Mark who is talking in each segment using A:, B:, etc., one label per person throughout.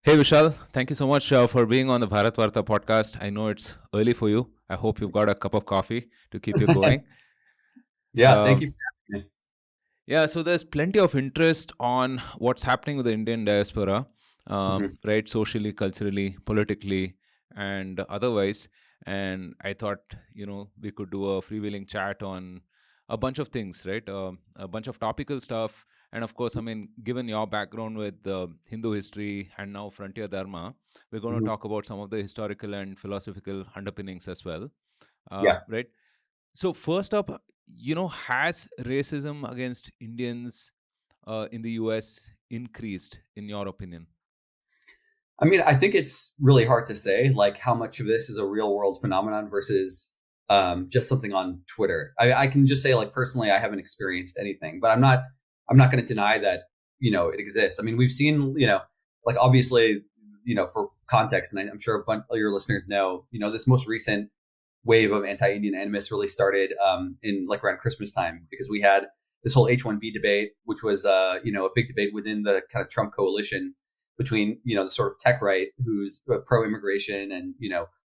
A: Hey Vishal, thank you so much for being on the Bharat Varta podcast. I know it's early for you. I hope you've got a cup of coffee to keep you going.
B: Yeah, thank
A: Um,
B: you for having me.
A: yeah, so there's plenty of interest on what's happening with the Indian diaspora,
B: Mhm.
A: right? Socially, culturally, politically, and otherwise. And I thought, we could do a freewheeling chat on a bunch of things, right? A bunch of topical stuff. And of course, I mean, given your background with Hindu history and now frontier dharma, we're going to
B: Mhm.
A: talk about some of the historical and philosophical underpinnings as well,
B: Yeah.
A: right? So first up, has racism against Indians in the US increased, in your opinion?
B: I mean, I think it's really hard to say like how much of this is a real world phenomenon versus just something on Twitter. I can just say like personally, I haven't experienced anything, but I'm not going to deny that it exists. I mean, we've seen like obviously for context, and I'm sure a bunch of your listeners know this most recent wave of anti-Indian animus really started in like around Christmas time because we had this whole H-1B debate, which was a big debate within the kind of Trump coalition between the sort of tech right who's pro-immigration and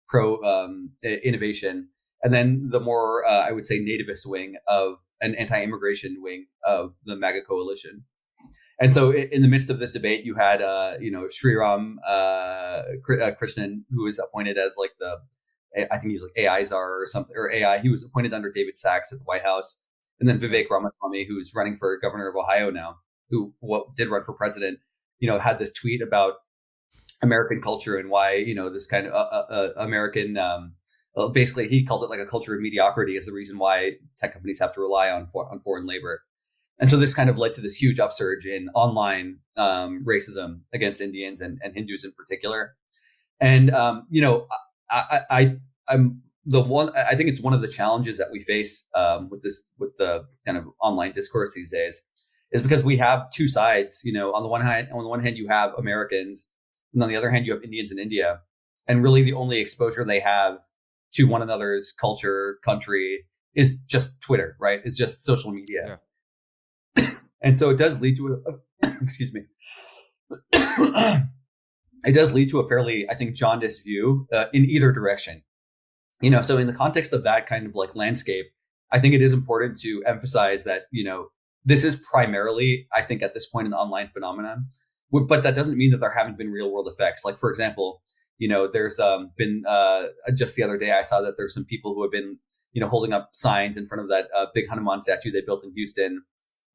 B: pro-innovation, and then the more I would say nativist wing of an anti-immigration wing of the MAGA coalition. And so, in the midst of this debate, you had, Sriram Krishnan, who was appointed as like I think he was like AI czar or something, or AI. He was appointed under David Sachs at the White House, and then
A: Yeah.
B: Vivek Ramaswamy, who's running for governor of Ohio now, who did run for president, had this tweet about American culture and why this kind of American. Well, basically, he called it like a culture of mediocrity is the reason why tech companies have to rely on foreign labor. And so this kind of led to this huge upsurge in online racism against Indians and Hindus in particular. And I'm the one. I think it's one of the challenges that we face with the kind of online discourse these days is because we have two sides. On the one hand, you have Americans, and on the other hand, you have Indians in India, and really the only exposure they have to one another's culture, country, is just Twitter, right? It's just social media,
A: Yeah.
B: and so it does lead to excuse me. It does lead to a fairly, I think, jaundiced view in either direction. So in the context of that kind of like landscape, I think it is important to emphasize that this is primarily, I think, at this point an online phenomenon, but that doesn't mean that there haven't been real world effects. Like for example, there's been just the other day I saw that there's some people who have been holding up signs in front of that big Hanuman statue they built in Houston,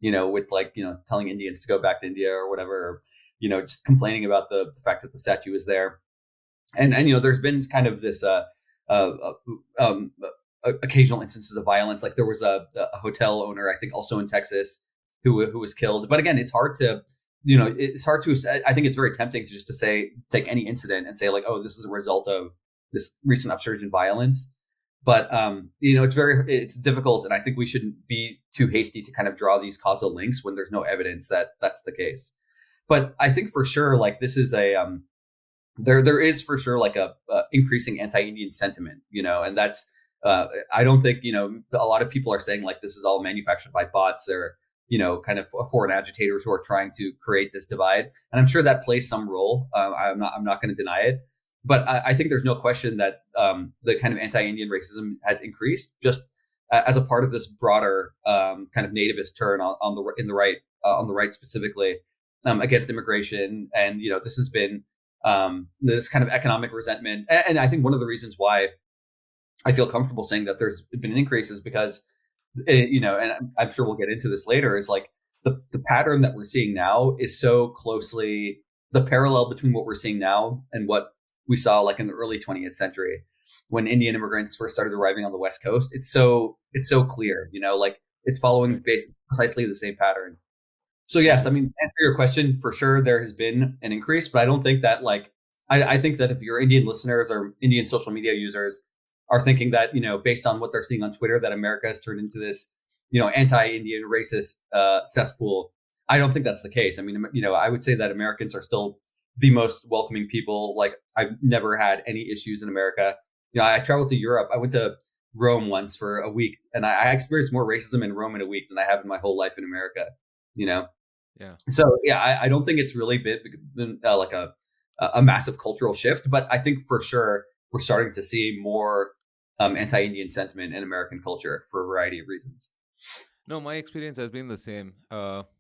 B: with like telling Indians to go back to India or whatever, or, just complaining about the fact that the statue is there, and there's been kind of this uh, um, occasional instances of violence. Like there was a hotel owner, I think, also in Texas, who was killed. But again, it's hard to, it's hard to. I think it's very tempting to just to say take any incident and say like, oh, this is a result of this recent upsurge in violence. But it's difficult, and I think we shouldn't be too hasty to kind of draw these causal links when there's no evidence that that's the case. But I think for sure, like this is a there is for sure like a increasing anti-Indian sentiment, and that's I don't think a lot of people are saying like this is all manufactured by bots or kind of foreign agitators who are trying to create this divide, and I'm sure that plays some role. I'm not going to deny it, but I think there's no question that the kind of anti-Indian racism has increased just as a part of this broader kind of nativist turn on the right specifically against immigration, and this has been this kind of economic resentment. And I think one of the reasons why I feel comfortable saying that there's been an increase is because, and I'm sure we'll get into this later, is like the pattern that we're seeing now is so closely the parallel between what we're seeing now and what we saw like in the early 20th century when Indian immigrants first started arriving on the West Coast. It's so clear, like it's following
A: Right.
B: precisely the same pattern. So yes, I
A: Right.
B: mean, to answer your question, for sure there has been an increase, but I don't think that like I think that if your Indian listeners or Indian social media users are thinking that based on what they're seeing on Twitter that America has turned into this anti-Indian racist cesspool, I don't think that's the case. I mean, I would say that Americans are still the most welcoming people. Like I've never had any issues in America. I traveled to Europe. I went to Rome once for a week, and I experienced more racism in Rome in a week than I have in my whole life in America. You know,
A: Yeah.
B: so yeah, I don't think it's really been like a massive cultural shift. But I think for sure we're starting to see more anti-Indian sentiment in American culture for a variety of reasons.
A: No, my experience has been the same.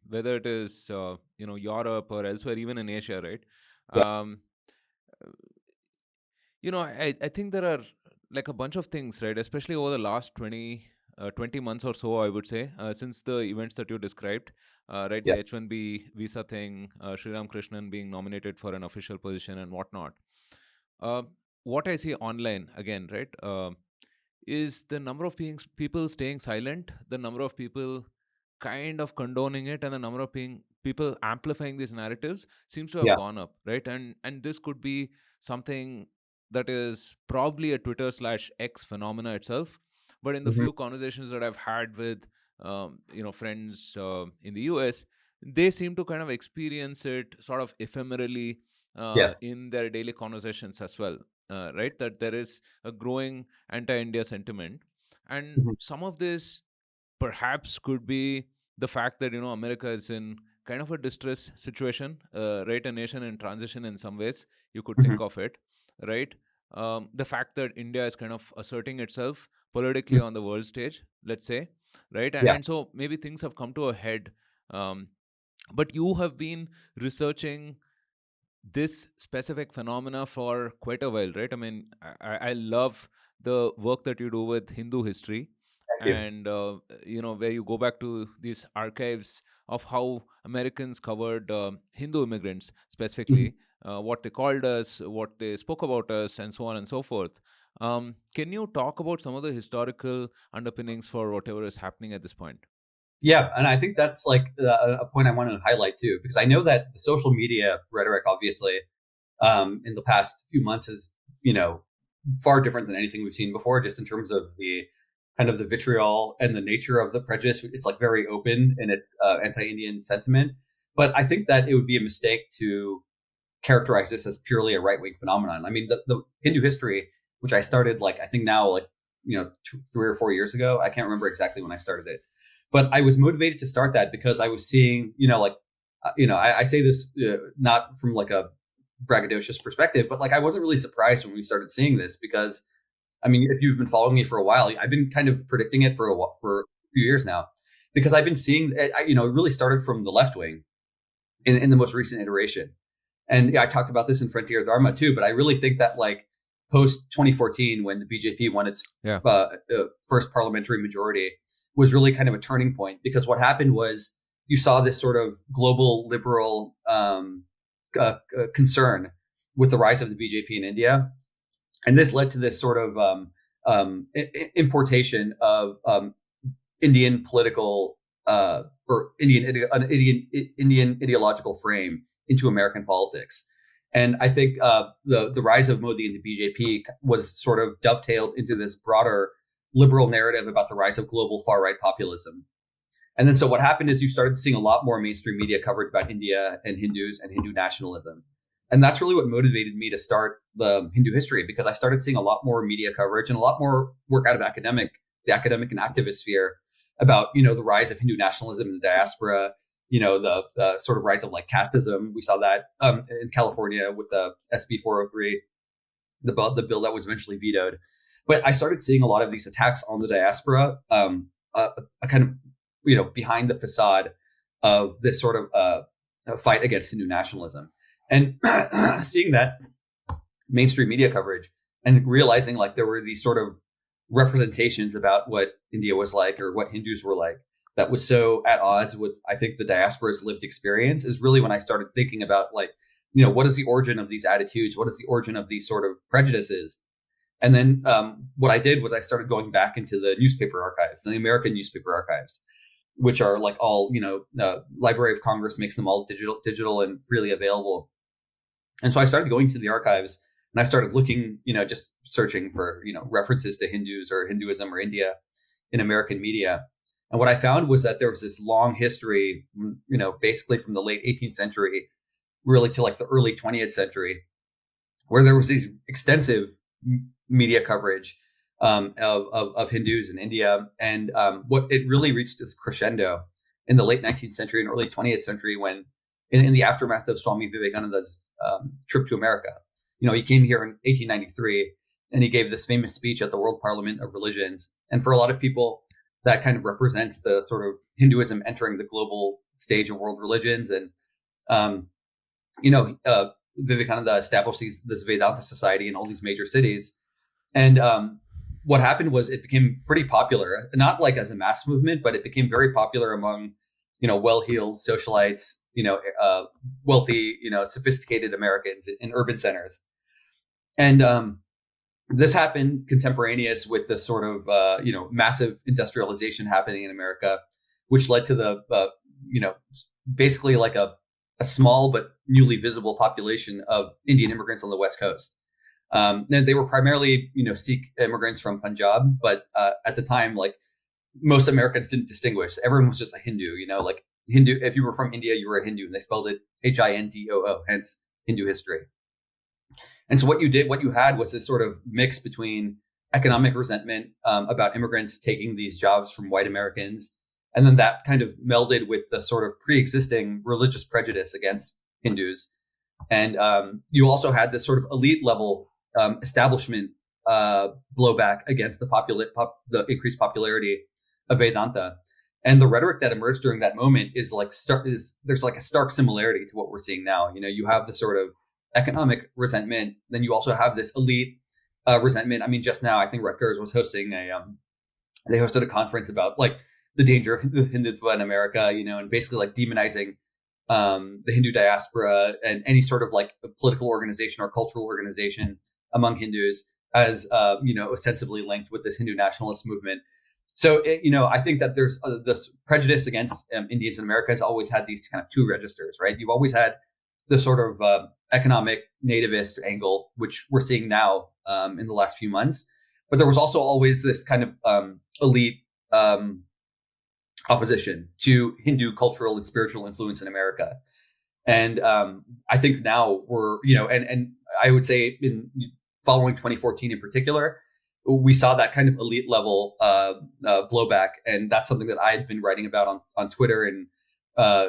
A: Whether it is Europe or elsewhere, even in Asia, right?
B: Yeah.
A: Um, I think there are like a bunch of things, right? Especially over the last 20 months or so, I would say, since the events that you described, right?
B: Yeah.
A: The H1B visa thing, Sri Ram Krishnan being nominated for an official position and whatnot. Uh, what I see online again, right? Is the number of people staying silent, the number of people kind of condoning it, and the number of people amplifying these narratives seems to have
B: Yeah.
A: gone up, right? And this could be something that is probably a Twitter slash X phenomena itself. But in the
B: Hmm.
A: few conversations that I've had with friends in the US, they seem to kind of experience it sort of ephemerally
B: Yes.
A: in their daily conversations as well, right? That there is a growing anti-India sentiment, and
B: Hmm.
A: some of this perhaps could be the fact that America is in kind of a distress situation, right? A nation in transition in some ways, you could
B: Hmm.
A: think of it, right? The fact that India is kind of asserting itself politically on the world stage, let's say, right? And,
B: Yeah.
A: and so maybe things have come to a head. Um, but you have been researching this specific phenomena for quite a while, right? I mean, I love the work that you do with Hindu history,
B: Thank you.
A: and where you go back to these archives of how Americans covered Hindu immigrants
B: Mhm.
A: specifically, what they called us, what they spoke about us, and so on and so forth. Can you talk about some of the historical underpinnings for whatever is happening at this point?
B: Yeah, and I think that's like a point I want to highlight too, because I know that the social media rhetoric, obviously, in the past few months is, you know, far different than anything we've seen before, just in terms of the kind of the vitriol and the nature of the prejudice. It's like very open in its anti-Indian sentiment. But I think that it would be a mistake to characterize this as purely a right wing phenomenon. I mean, the Hindu history, which I started like, I think now, like, 3 or 4 years ago, I can't remember exactly when I started it, but I was motivated to start that because I was seeing, I say this not from like a braggadocious perspective, but like I wasn't really surprised when we started seeing this because, I mean, if you've been following me for a while, I've been kind of predicting it for a few years now, because I've been seeing it. It really started from the left wing in the most recent iteration, and yeah, I talked about this in Frontier Dharma too. But I really think that like post 2014, when the BJP won its
A: Yeah.
B: first parliamentary majority, was really kind of a turning point, because what happened was you saw this sort of global liberal concern with the rise of the BJP in India, and this led to this sort of importation of Indian political or Indian ideological frame into American politics. And I think the rise of Modi and the BJP was sort of dovetailed into this broader liberal narrative about the rise of global far right populism. And then so what happened is you started seeing a lot more mainstream media coverage about India and Hindus and Hindu nationalism. And that's really what motivated me to start the Hindu history, because I started seeing a lot more media coverage and a lot more work out of the academic and activist sphere about, the rise of Hindu nationalism in the diaspora, the sort of rise of like casteism. We saw that in California with the SB 403, the bill that was eventually vetoed. But I started seeing a lot of these attacks on the diaspora, a kind of, behind the facade of this sort of fight against Hindu nationalism. And seeing that mainstream media coverage and realizing like there were these sort of representations about what India was like or what Hindus were like that was so at odds with, I think, the diaspora's lived experience, is really when I started thinking about like, what is the origin of these attitudes? What is the origin of these sort of prejudices? And then what I did was I started going back into the newspaper archives, the American newspaper archives, which are like all, Library of Congress makes them all digital and freely available. And so I started going to the archives and I started looking, just searching for, references to Hindus or Hinduism or India in American media. And what I found was that there was this long history, basically from the late 18th century, really to like the early 20th century, where there was these extensive media coverage of Hindus in India. And what it really reached its crescendo in the late 19th century and early 20th century, when in the aftermath of Swami Vivekananda's trip to America. He came here in 1893 and he gave this famous speech at the World Parliament of Religions. And for a lot of people, that kind of represents the sort of Hinduism entering the global stage of world religions. And, Vivekananda established this Vedanta society in all these major cities. And what happened was it became pretty popular, not like as a mass movement, but it became very popular among, well-heeled socialites, wealthy, sophisticated Americans in urban centers. And this happened contemporaneous with the sort of, massive industrialization happening in America, which led to the, basically like a small but newly visible population of Indian immigrants on the West Coast. And they were primarily, Sikh immigrants from Punjab, but at the time, like most Americans didn't distinguish. Everyone was just a Hindu, like Hindu. If you were from India, you were a Hindu, and they spelled it Hindoo, hence Hindu history. And so what you had was this sort of mix between economic resentment about immigrants taking these jobs from white Americans, and then that kind of melded with the sort of pre-existing religious prejudice against Hindus. And you also had this sort of elite level establishment blowback against the increased popularity of Vedanta. And the rhetoric that emerged during that moment is like there's like a stark similarity to what we're seeing now. You have the sort of economic resentment, then you also have this elite resentment. I mean, just now I think Rutgers was hosting they hosted a conference about like the danger of Hindutva in America, and basically like demonizing the Hindu diaspora and any sort of like political organization or cultural organization among Hindus as, ostensibly linked with this Hindu nationalist movement. So, I think that there's this prejudice against Indians in America has always had these kind of two registers, right? You've always had the sort of economic nativist angle, which we're seeing now in the last few months. But there was also always this kind of elite opposition to Hindu cultural and spiritual influence in America. And I think now we're, and I would say in following 2014 in particular, we saw that kind of elite level blowback. And that's something that I had been writing about on Twitter and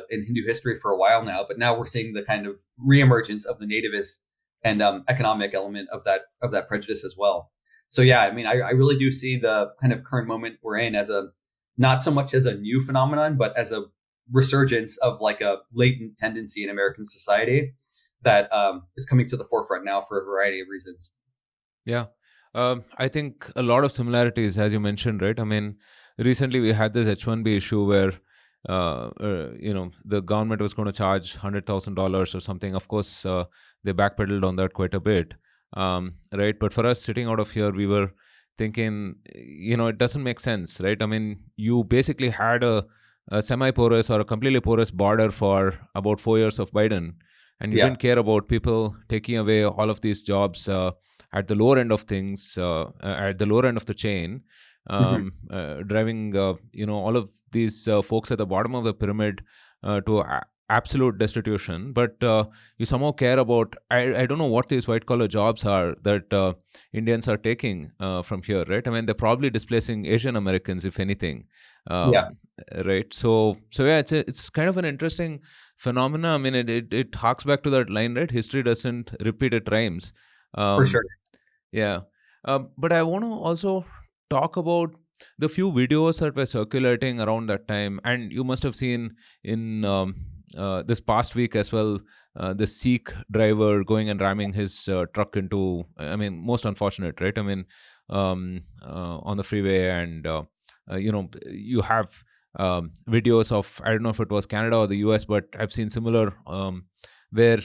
B: in Hindu history for a while now. But now we're seeing the kind of reemergence of the nativist and economic element of that prejudice as well. So, yeah, I mean, I really do see the kind of current moment we're in as not so much as a new phenomenon, but as a resurgence of like a latent tendency in American society that is coming to the forefront now for a variety of reasons.
A: Yeah. I think a lot of similarities, as you mentioned, right? I mean, recently we had this H-1B issue where, the government was going to charge $100,000 or something. Of course, they backpedaled on that quite a bit, right? But for us sitting out of here, we were thinking, it doesn't make sense, right? I mean, you basically had a semi-porous or a completely porous border for about 4 years of Biden, and you didn't care about people taking away all of these jobs at the lower end of things, at the lower end of the chain, driving, all of these folks at the bottom of the pyramid to absolute destitution. But you somehow care about, I don't know what these white collar jobs are that Indians are taking from here, right? I mean, they're probably displacing Asian Americans, if anything. Right. So yeah, it's kind of an interesting phenomena. I mean, it harks back to that line, right? History doesn't repeat, it rhymes.
B: For sure.
A: Yeah. But I want to also talk about the few videos that were circulating around that time. And you must have seen in this past week as well, the Sikh driver going and ramming his truck into, I mean, most unfortunate, right? I mean, on the freeway, and, you have videos of, I don't know if it was Canada or the US, but I've seen similar where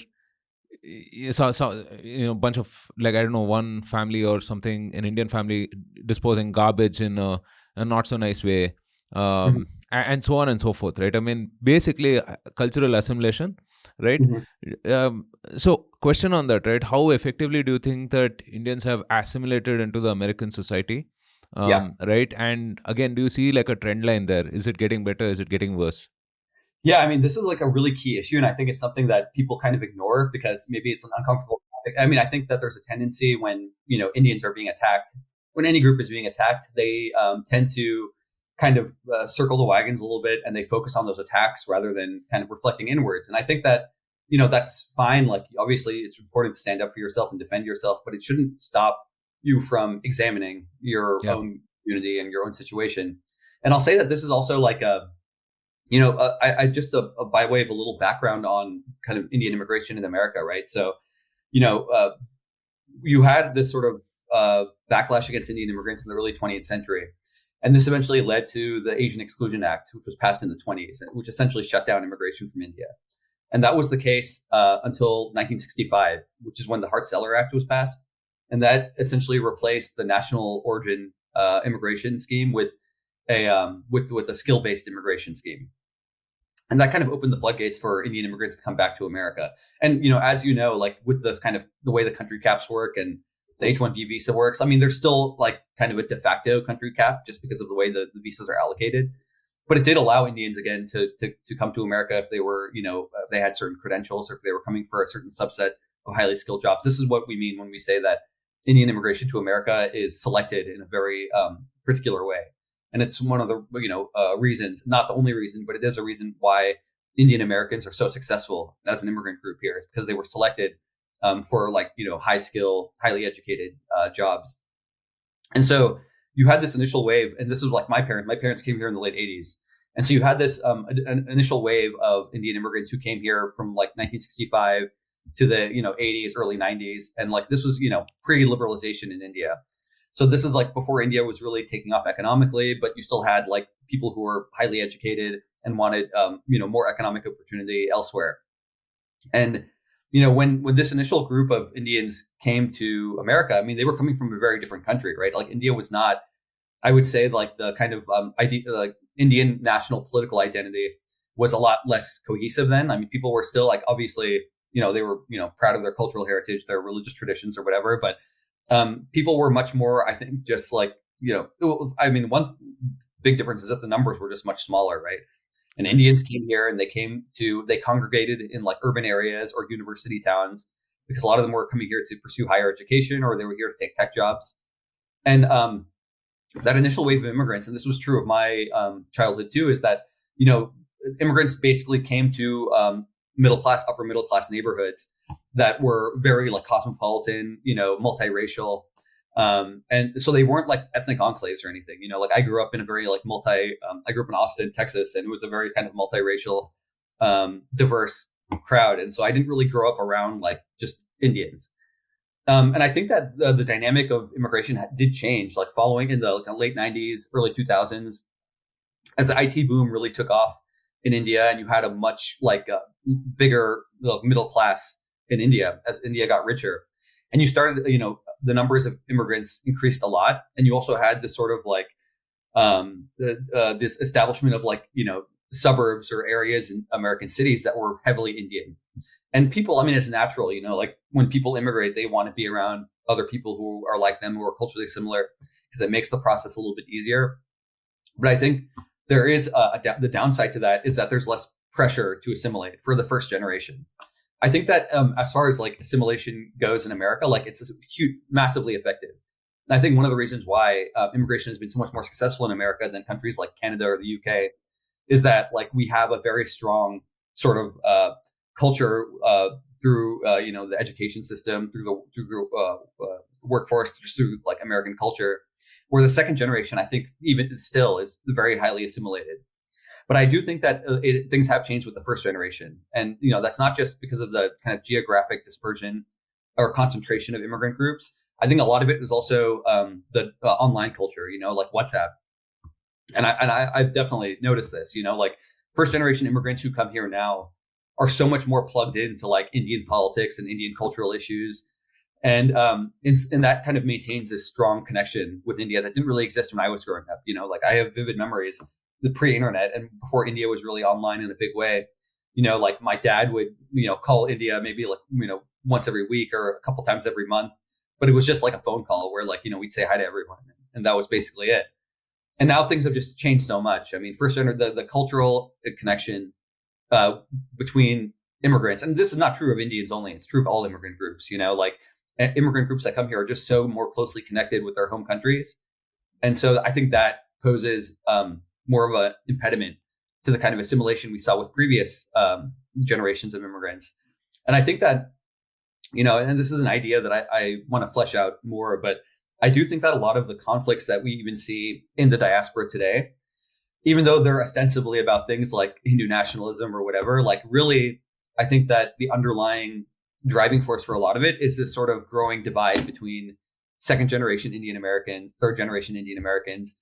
A: you saw bunch of, like, I don't know, one family or something, an Indian family disposing garbage in a not so nice way, and so on and so forth, right? I mean, basically cultural assimilation, right? So question on that, right? How effectively do you think that Indians have assimilated into the American society? Right? And again, do you see like a trend line there? Is it getting better? Is it getting worse?
B: Yeah, I mean, this is like a really key issue, and I think it's something that people kind of ignore because maybe it's an uncomfortable topic. I mean, I think that there's a tendency when, Indians are being attacked, when any group is being attacked, they tend to kind of circle the wagons a little bit, and they focus on those attacks rather than kind of reflecting inwards. And I think that, that's fine. Like, obviously it's important to stand up for yourself and defend yourself, but it shouldn't stop you from examining your own community and your own situation. And I'll say that this is also like I just by way of a little background on kind of Indian immigration in America, right? So, you had this sort of backlash against Indian immigrants in the early 20th century. And this eventually led to the Asian Exclusion Act, which was passed in the 20s, which essentially shut down immigration from India. And that was the case until 1965, which is when the Hart-Celler Act was passed. And that essentially replaced the national origin immigration scheme with a skill-based immigration scheme. And that kind of opened the floodgates for Indian immigrants to come back to America. And, as you know, like with the kind of the way the country caps work and the H-1B visa works, I mean, there's still like kind of a de facto country cap just because of the way the visas are allocated. But it did allow Indians again to come to America if they were, if they had certain credentials or if they were coming for a certain subset of highly skilled jobs. This is what we mean when we say that Indian immigration to America is selected in a very particular way. And it's one of the, reasons, not the only reason, but it is a reason why Indian Americans are so successful as an immigrant group here. It's because they were selected for like, high skill, highly educated jobs. And so you had this initial wave, and this is like my parents came here in the late 80s. And so you had this an initial wave of Indian immigrants who came here from like 1965 to the, 80s, early 90s. And like, this was, pre-liberalization in India. So this is like before India was really taking off economically, but you still had like people who were highly educated and wanted, more economic opportunity elsewhere. And, when this initial group of Indians came to America, I mean, they were coming from a very different country, right? Like India was not, I would say, like the kind of like Indian national political identity was a lot less cohesive then. I mean, people were still like, obviously, they were, proud of their cultural heritage, their religious traditions or whatever, but people were much more, I think, just like, one big difference is that the numbers were just much smaller, right? And Indians came here and they congregated in like urban areas or university towns because a lot of them were coming here to pursue higher education or they were here to take tech jobs. And that initial wave of immigrants, and this was true of my childhood too, is that, immigrants basically came to upper middle class neighborhoods that were very like cosmopolitan, multiracial. And so they weren't like ethnic enclaves or anything, like I grew up in a very like I grew up in Austin, Texas, and it was a very kind of multiracial, diverse crowd. And so I didn't really grow up around like just Indians. And I think that the dynamic of immigration did change, like following in the late 90s, early 2000s, as the IT boom really took off in India, and you had a much like bigger middle class in India as India got richer. And you started, the numbers of immigrants increased a lot. And you also had this sort of like this establishment of like, suburbs or areas in American cities that were heavily Indian. And people, I mean, it's natural, like when people immigrate, they want to be around other people who are like them, who are culturally similar, because it makes the process a little bit easier. But I think there is the downside to that is that there's less pressure to assimilate for the first generation. I think that as far as like assimilation goes in America, like it's huge, massively effective. And I think one of the reasons why immigration has been so much more successful in America than countries like Canada or the UK is that like we have a very strong sort of culture through the education system, through the workforce, just through like American culture, where the second generation, I think, even still is very highly assimilated. But I do think that things have changed with the first generation. And, that's not just because of the kind of geographic dispersion or concentration of immigrant groups. I think a lot of it is also the online culture, like WhatsApp. And I've definitely noticed this, like first generation immigrants who come here now are so much more plugged into like Indian politics and Indian cultural issues. And that kind of maintains this strong connection with India that didn't really exist when I was growing up. Like I have vivid memories, the pre-internet and before India was really online in a big way. Like my dad would, call India maybe like, once every week or a couple times every month. But it was just like a phone call where like, we'd say hi to everyone. And that was basically it. And now things have just changed so much. I mean, first, the cultural connection between immigrants, and this is not true of Indians only, it's true of all immigrant groups, like immigrant groups that come here are just so more closely connected with their home countries. And so I think that poses more of an impediment to the kind of assimilation we saw with previous generations of immigrants. And I think that, and this is an idea that I want to flesh out more, but I do think that a lot of the conflicts that we even see in the diaspora today, even though they're ostensibly about things like Hindu nationalism or whatever, like really, I think that the underlying driving force for a lot of it is this sort of growing divide between second generation Indian Americans, third generation Indian Americans,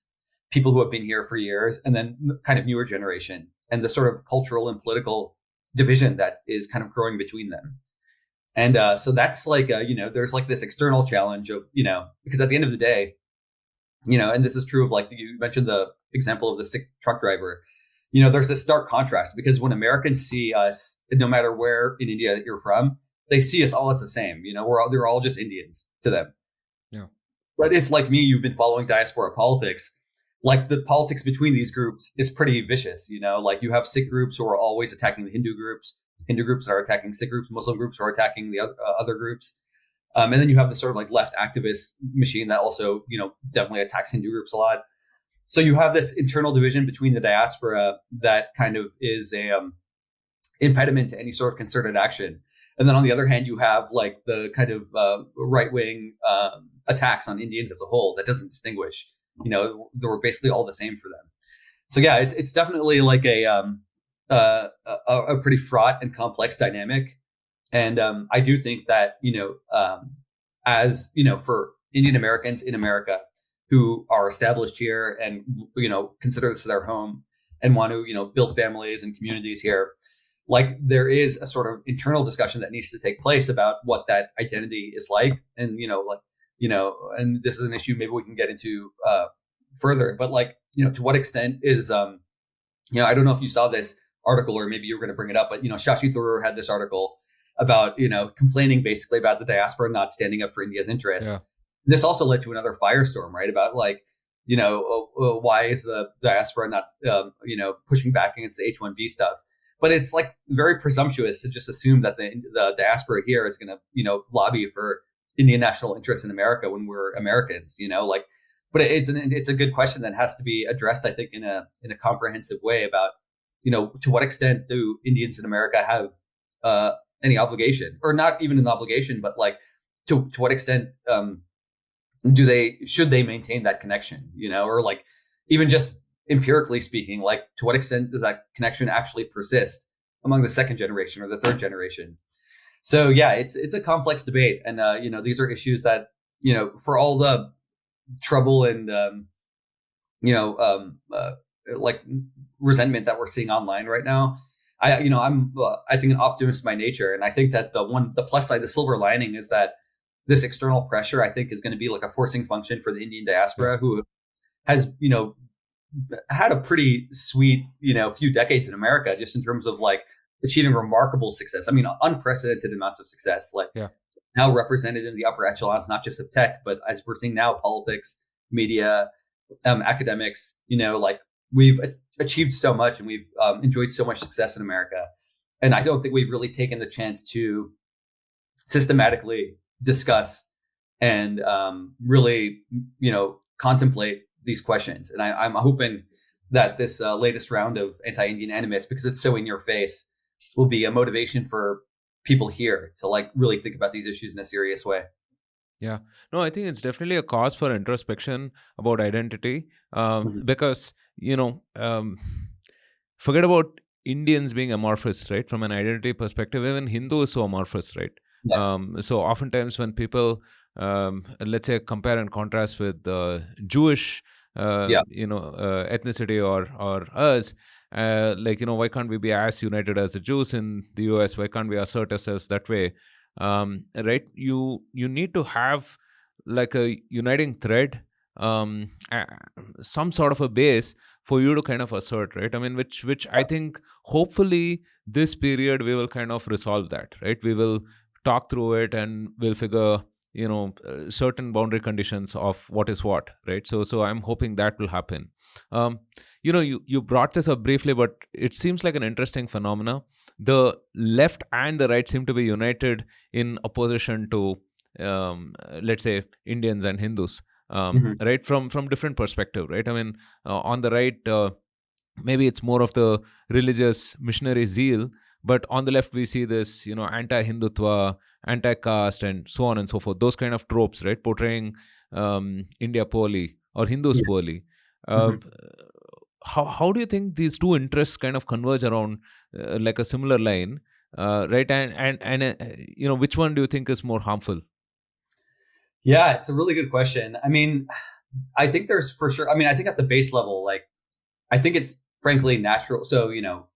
B: people who have been here for years, and then kind of newer generation, and the sort of cultural and political division that is kind of growing between them. And so that's like, there's like this external challenge of, because at the end of the day, and this is true of, like, you mentioned the example of the Sikh truck driver, there's this stark contrast, because when Americans see us, no matter where in India that you're from, they see us all as the same. They're all just Indians to them.
A: Yeah.
B: But if, like me, you've been following diaspora politics, like the politics between these groups is pretty vicious. Like you have Sikh groups who are always attacking the Hindu groups that are attacking Sikh groups, Muslim groups who are attacking the other groups. And then you have the sort of like left activist machine that also, definitely attacks Hindu groups a lot. So you have this internal division between the diaspora that kind of is a impediment to any sort of concerted action. And then on the other hand, you have like the kind of right-wing attacks on Indians as a whole that doesn't distinguish. They were basically all the same for them. So yeah, it's definitely like a pretty fraught and complex dynamic. And I do think that, as, for Indian Americans in America who are established here and, consider this their home and want to, build families and communities here, like there is a sort of internal discussion that needs to take place about what that identity is like. And, and this is an issue maybe we can get into further, but like, to what extent is, I don't know if you saw this article or maybe you were going to bring it up, but, Shashi Tharoor had this article about, complaining basically about the diaspora not standing up for India's interests. Yeah. This also led to another firestorm, right? About like, why is the diaspora not, pushing back against the H-1B stuff? But it's like very presumptuous to just assume that the diaspora here is going to, lobby for Indian national interests in America when we're Americans, but it's a good question that has to be addressed, I think, in a comprehensive way about, to what extent do Indians in America have any obligation, or not even an obligation, but like to what extent should they maintain that connection, or like even just empirically speaking, like to what extent does that connection actually persist among the second generation or the third generation? So yeah, it's a complex debate, and these are issues that for all the trouble and like resentment that we're seeing online right now, I'm I think an optimist by nature, and I think that the plus side, the silver lining, is that this external pressure, I think, is going to be like a forcing function for the Indian diaspora, who has had a pretty sweet few decades in America, just in terms of like achieving remarkable success. I mean, unprecedented amounts of success, like now represented in the upper echelons, not just of tech, but as we're seeing now, politics, media, academics. Like we've achieved so much, and we've enjoyed so much success in America. And I don't think we've really taken the chance to systematically discuss and really, contemplate these questions. And I'm hoping that this latest round of anti-Indian animus, because it's so in your face, will be a motivation for people here to like really think about these issues in a serious way.
A: Yeah. No, I think it's definitely a cause for introspection about identity, because, forget about Indians being amorphous, right? From an identity perspective, even Hindu is so amorphous, right?
B: Yes.
A: So oftentimes when people, let's say, compare and contrast with Jewish, ethnicity or us, why can't we be as united as the Jews in the US? Why can't we assert ourselves that way? Right? You need to have like a uniting thread, some sort of a base for you to kind of assert, right? I mean, which I think hopefully this period we will kind of resolve that, right? We will talk through it and we'll figure, certain boundary conditions of what is what, right? So I'm hoping that will happen. You brought this up briefly, but it seems like an interesting phenomena. The left and the right seem to be united in opposition to, let's say, Indians and Hindus.
B: Mhm.
A: right? From different perspective, right? I mean, on the right, maybe it's more of the religious missionary zeal, but on the left we see this, anti-Hindutva, anti-caste, and so on and so forth. Those kind of tropes, right? Portraying India poorly or Hindus
B: Yeah.
A: poorly. Uh,
B: Mhm.
A: how do you think these two interests kind of converge around like a similar line, right? And which one do you think is more harmful?
B: Yeah, it's a really good question. I mean, I think there's for sure. I mean, I think at the base level, like I think it's frankly natural. So,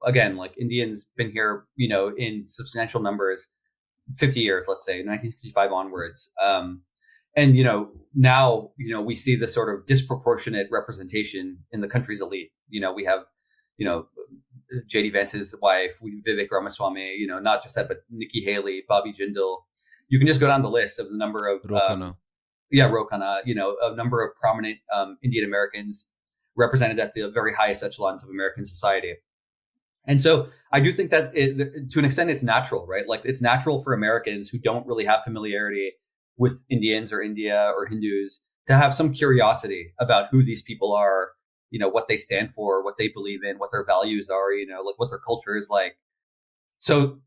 B: again, like Indians been here, in substantial numbers, 50 years, let's say 1965 onwards. And, now, we see the sort of disproportionate representation in the country's elite. We have, you know, JD Vance's wife, Vivek Ramaswamy, not just that, but Nikki Haley, Bobby Jindal. You can just go down the list of the number of
A: Rokana.
B: yeah, Ro Khanna, a number of prominent Indian Americans represented at the very highest echelons of American society. And so I do think that to an extent, it's natural, right? Like it's natural for Americans who don't really have familiarity with Indians or India or Hindus to have some curiosity about who these people are, what they stand for, what they believe in, what their values are, like what their culture is like. So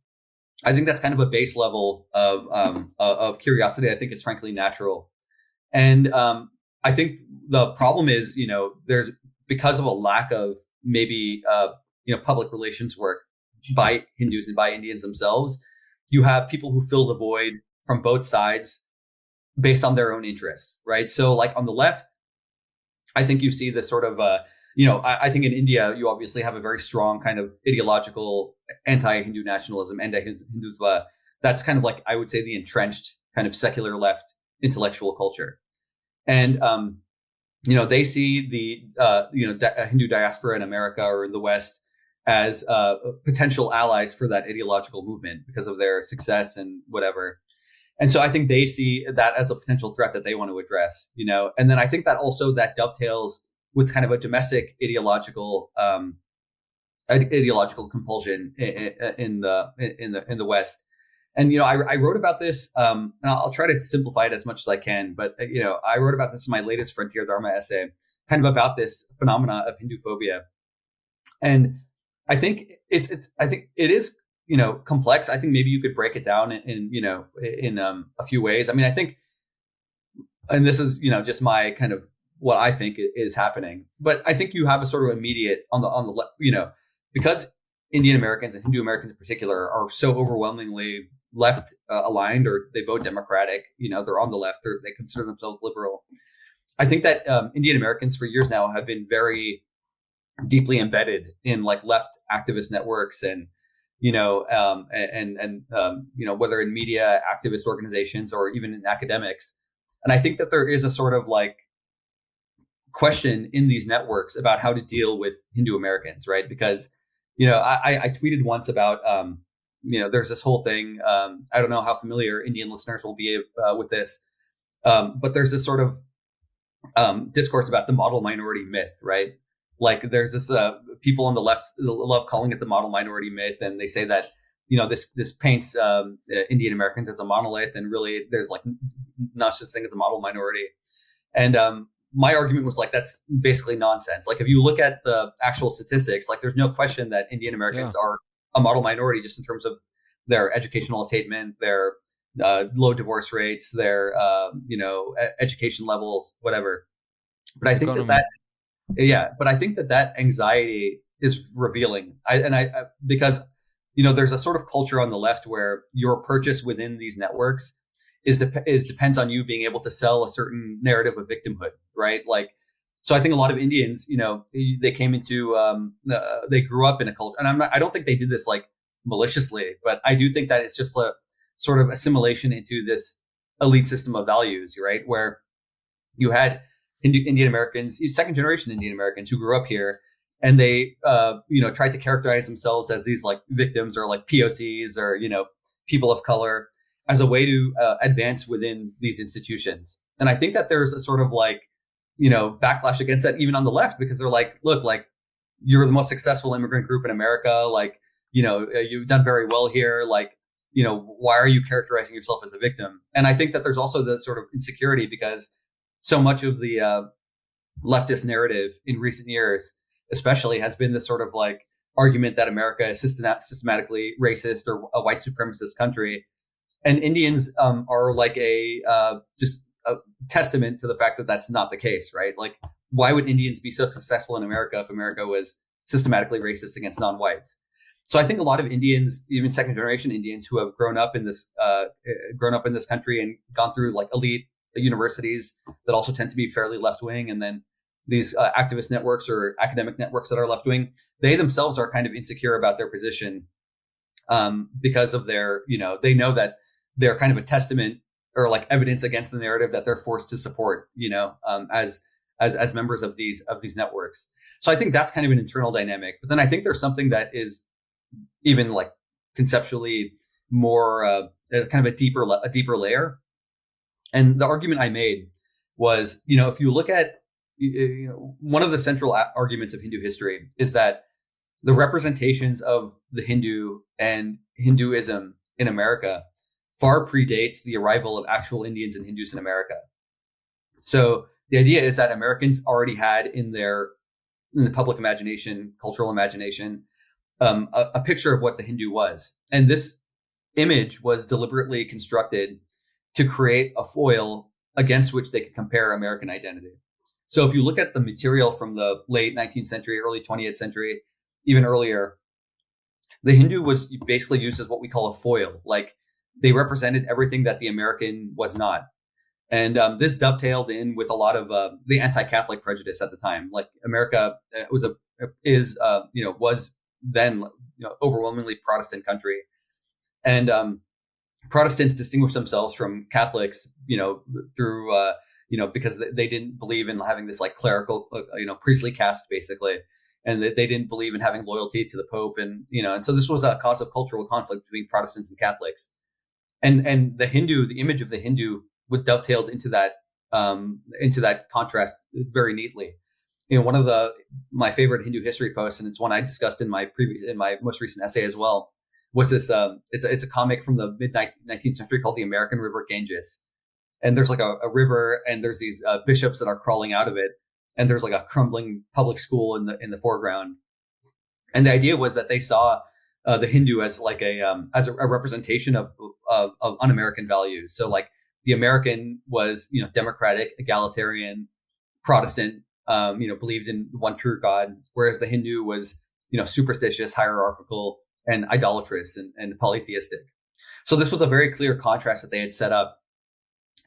B: I think that's kind of a base level of curiosity. I think it's frankly natural. And I think the problem is, there's because of a lack of maybe public relations work by Hindus and by Indians themselves, you have people who fill the void from both sides based on their own interests, right? So, like on the left, I think you see this sort of, I think in India, you obviously have a very strong kind of ideological anti-Hindu nationalism, anti-Hindutva. That's kind of like, I would say, the entrenched kind of secular left intellectual culture. And, they see the, Hindu diaspora in America or in the West as potential allies for that ideological movement because of their success and whatever. And so I think they see that as a potential threat that they want to address, and then I think that also that dovetails with kind of a domestic ideological compulsion in the West. And I wrote about this, and I'll try to simplify it as much as I can. But I wrote about this in my latest Frontier Dharma essay, kind of about this phenomena of Hindu phobia. And I think I think it is complex. I think maybe you could break it down in a few ways. I mean, I think, and this is just my kind of what I think is happening. But I think you have a sort of immediate on the because Indian Americans and Hindu Americans in particular are so overwhelmingly left aligned, or they vote Democratic. They're on the left, or they consider themselves liberal. I think that Indian Americans for years now have been very deeply embedded in like left activist networks and whether in media, activist organizations, or even in academics. And I think that there is a sort of like question in these networks about how to deal with Hindu Americans, right? Because I tweeted once about there's this whole thing. I don't know how familiar Indian listeners will be with this, but there's this sort of discourse about the model minority myth, right? Like there's this people on the left love calling it the model minority myth, and they say that this paints Indian Americans as a monolith, and really there's like not such thing as a model minority. And my argument was like that's basically nonsense. Like if you look at the actual statistics, like there's no question that Indian
A: Yeah.
B: Americans are a model minority just in terms of their educational attainment, their low divorce rates, their education levels, whatever. But I think that
A: Economy.
B: yeah, but I think that anxiety is revealing. Because there's a sort of culture on the left where your purchase within these networks is depends on you being able to sell a certain narrative of victimhood, right? Like, so I think a lot of Indians, they came into they grew up in a culture, and I don't think they did this like maliciously, but I do think that it's just a sort of assimilation into this elite system of values, right? Where you had Indian Americans, second generation Indian Americans who grew up here, and they tried to characterize themselves as these like victims or like POCs or people of color as a way to advance within these institutions. And I think that there's a sort of like backlash against that even on the left, because they're like, look, like you're the most successful immigrant group in America, like you've done very well here, like why are you characterizing yourself as a victim? And I think that there's also this sort of insecurity because so much of the leftist narrative in recent years, especially, has been this sort of like argument that America is systematically racist or a white supremacist country, and Indians are like just a testament to the fact that that's not the case, right? Like, why would Indians be so successful in America if America was systematically racist against non-whites? So I think a lot of Indians, even second generation Indians who have grown up in this country and gone through like elite universities that also tend to be fairly left wing, and then these activist networks or academic networks that are left wing, they themselves are kind of insecure about their position because of their, they know that they're kind of a testament or like evidence against the narrative that they're forced to support, as members of these networks. So I think that's kind of an internal dynamic. But then I think there's something that is even like conceptually more kind of a deeper layer. And the argument I made was, if you look at one of the central arguments of Hindu history is that the representations of the Hindu and Hinduism in America far predates the arrival of actual Indians and Hindus in America. So the idea is that Americans already had in the public imagination, cultural imagination, a picture of what the Hindu was. And this image was deliberately constructed to create a foil against which they could compare American identity. So if you look at the material from the late 19th century, early 20th century, even earlier, the Hindu was basically used as what we call a foil. Like, they represented everything that the American was not. And this dovetailed in with a lot of the anti-Catholic prejudice at the time. Like, America was then overwhelmingly Protestant country, and Protestants distinguished themselves from Catholics, through because they didn't believe in having this like clerical, priestly caste basically, and that they didn't believe in having loyalty to the Pope, and so this was a cause of cultural conflict between Protestants and Catholics, and the image of the Hindu was dovetailed into that contrast very neatly. One of my favorite Hindu history posts, and it's one I discussed in my most recent essay as well, was this. It's a comic from the mid 19th century called the American River Ganges, and there's like a river, and there's these bishops that are crawling out of it, and there's like a crumbling public school in the foreground, and the idea was that they saw the Hindu as like a representation of un-American values. So like the American was democratic, egalitarian, Protestant, believed in one true God, whereas the Hindu was superstitious, hierarchical, and idolatrous and polytheistic. So this was a very clear contrast that they had set up.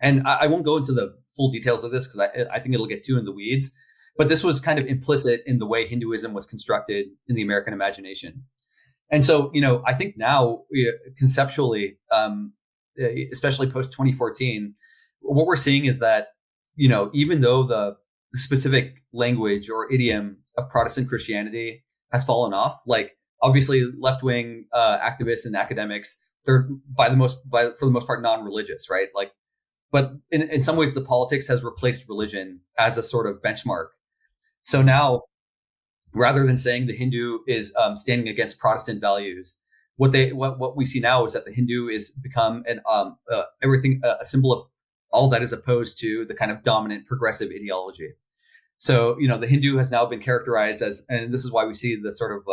B: And I won't go into the full details of this because I think it'll get too in the weeds. But this was kind of implicit in the way Hinduism was constructed in the American imagination. And so, I think now conceptually, especially post 2014, what we're seeing is that, even though the specific language or idiom of Protestant Christianity has fallen off, like obviously left-wing activists and academics, they're for the most part non-religious, right? Like, but in some ways the politics has replaced religion as a sort of benchmark. So now, rather than saying the Hindu is standing against Protestant values, what we see now is that the Hindu is become a symbol of all that is opposed to the kind of dominant progressive ideology. So the Hindu has now been characterized as, and this is why we see the sort of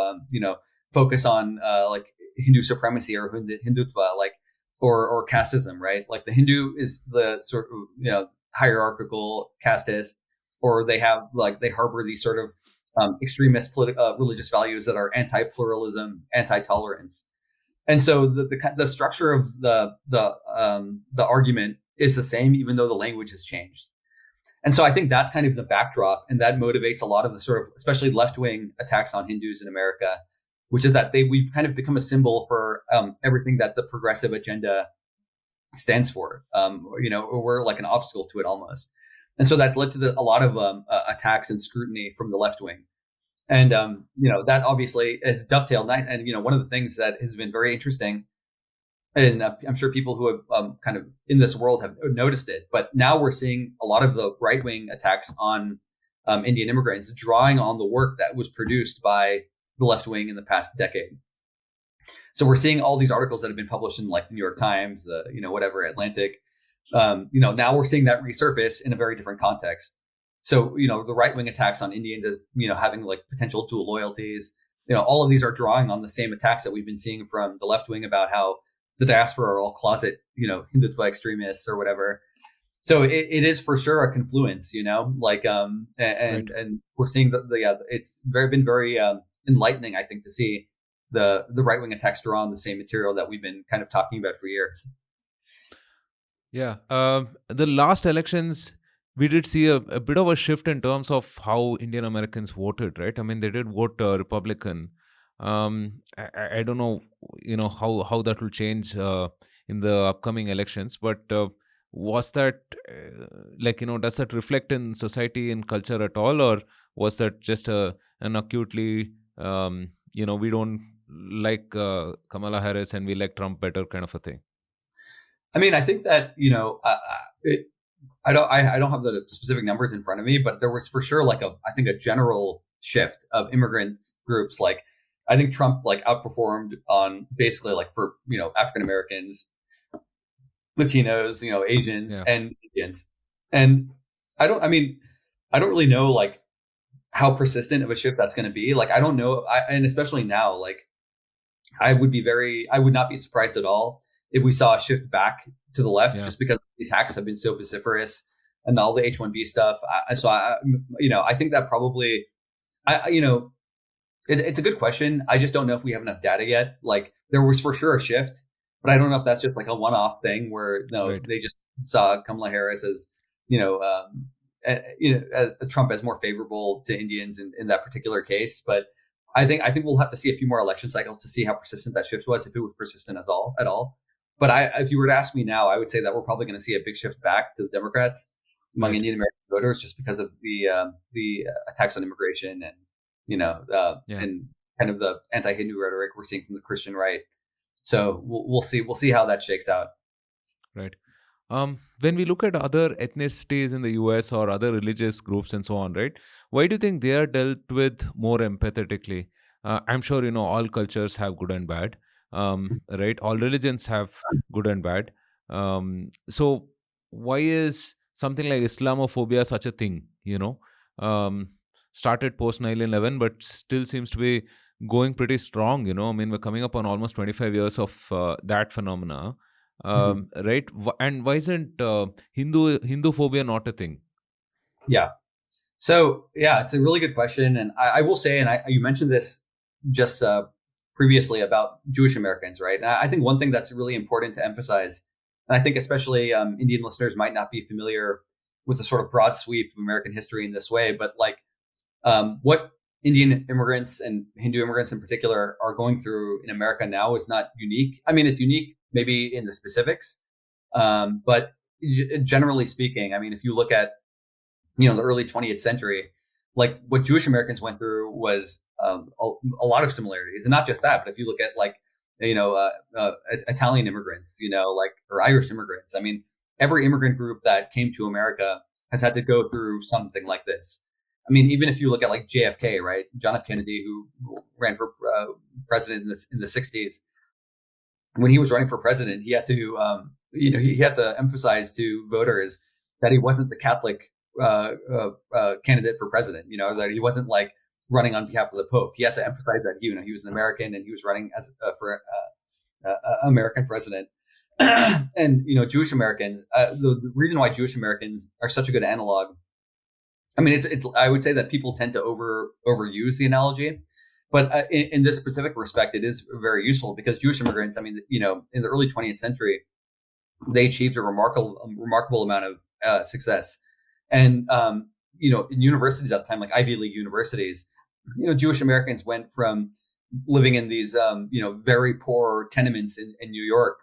B: focus on like Hindu supremacy or Hindutva, like or casteism, right? Like the Hindu is the sort of hierarchical casteist, or they harbor these sort of extremist religious values that are anti-pluralism, anti-tolerance. And so the structure of the argument is the same, even though the language has changed. And so I think that's kind of the backdrop, and that motivates a lot of the sort of, especially left-wing attacks on Hindus in America, which is that we've kind of become a symbol for everything that the progressive agenda stands for. We're like an obstacle to it almost. And so that's led to a lot of attacks and scrutiny from the left wing. And, that obviously has dovetailed. And, one of the things that has been very interesting, and I'm sure people who have kind of in this world have noticed it, but now we're seeing a lot of the right wing attacks on Indian immigrants drawing on the work that was produced by the left wing in the past decade. So we're seeing all these articles that have been published in like New York Times, Atlantic, Now we're seeing that resurface in a very different context. So, the right wing attacks on Indians as, having like potential dual loyalties, all of these are drawing on the same attacks that we've been seeing from the left wing about how the diaspora are all closet, Hindutva extremists or whatever. So it is for sure a confluence, like,
A: Right.
B: and we're seeing it's been very enlightening, I think, to see the right wing attacks draw on the same material that we've been kind of talking about for years.
A: Yeah. The last elections, we did see a bit of a shift in terms of how Indian Americans voted, right? I mean, they did vote Republican. I don't know, how that will change in the upcoming elections, but was that does that reflect in society and culture at all, or was that just an acutely, we don't like Kamala Harris and we like Trump better kind of a thing?
B: I mean, I think that I don't have the specific numbers in front of me, but there was for sure like I think a general shift of immigrant groups. Like, I think Trump like outperformed on basically like for African Americans, Latinos, Asians,
A: Yeah.
B: and Indians. And I don't really know like how persistent of a shift that's going to be. Like, I don't know, and especially now, like I would not be surprised at all if we saw a shift back to the left,
A: Yeah.
B: just because the attacks have been so vociferous and all the H-1B stuff. I think that probably, it's a good question. I just don't know if we have enough data yet. Like, there was for sure a shift, but I don't know if that's just like a one-off thing where
A: Right.
B: they just saw Kamala Harris as, as Trump as more favorable to Indians in that particular case. But I think we'll have to see a few more election cycles to see how persistent that shift was, if it was persistent at all. But if you were to ask me now, I would say that we're probably going to see a big shift back to the Democrats among
A: Right.
B: Indian American voters, just because of the attacks on immigration and
A: Yeah.
B: and kind of the anti-Hindu rhetoric we're seeing from the Christian right. So we'll see how that shakes out.
A: Right. When we look at other ethnicities in the US or other religious groups and so on, right? Why do you think they are dealt with more empathetically? I'm sure all cultures have good and bad, right? All religions have good and bad. So why is something like Islamophobia such a thing? Um, Started post 9/11, but still seems to be going pretty strong. I mean, we're coming up on almost 25 years of that phenomena,
B: Mhm.
A: right? And why isn't Hindu phobia not a thing?
B: Yeah. So yeah, it's a really good question, and I will say, and you mentioned this just previously about Jewish Americans, right? And I think one thing that's really important to emphasize, and I think especially Indian listeners might not be familiar with the sort of broad sweep of American history in this way, but like what Indian immigrants and Hindu immigrants in particular are going through in America now is not unique. I mean, it's unique maybe in the specifics, but generally speaking, I mean, if you look at the early 20th century, like what Jewish Americans went through was a lot of similarities, and not just that, but if you look at like Italian immigrants, like, or Irish immigrants, I mean, every immigrant group that came to America has had to go through something like this. I mean, even if you look at like JFK, right, John F. Kennedy, who ran for president in the 60s, when he was running for president, he had to, he had to emphasize to voters that he wasn't the Catholic candidate for president. That he wasn't like running on behalf of the Pope. He had to emphasize that he was an American and he was running as for American president. And Jewish Americans. The reason why Jewish Americans are such a good analog. I mean, it's. I would say that people tend to overuse the analogy, but in this specific respect, it is very useful because Jewish immigrants. I mean, in the early 20th century, they achieved a remarkable amount of success, and in universities at the time, like Ivy League universities, Jewish Americans went from living in these very poor tenements in New York,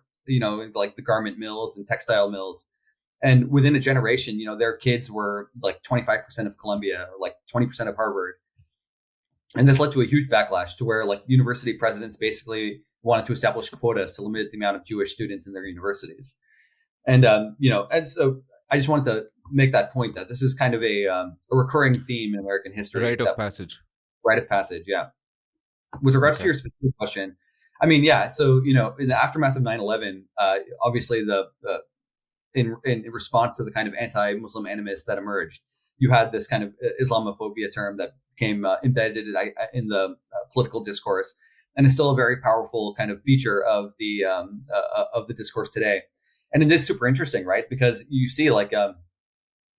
B: like the garment mills and textile mills, and within a generation, their kids were like 25% of Columbia or like 20% of Harvard. And this led to a huge backlash to where like university presidents basically wanted to establish quotas to limit the amount of Jewish students in their universities. And and so I just wanted to make that point that this is kind of a recurring theme in American history,
A: Rite of
B: that
A: passage.
B: rite of passage. Yeah. With regards to
A: Okay.
B: your specific question, I mean, yeah. So in the aftermath of 9/11, obviously the in response to the kind of anti-Muslim animus that emerged. You had this kind of Islamophobia term that became embedded in the political discourse, and is still a very powerful kind of feature of the discourse today. And it is super interesting, right? Because you see, like,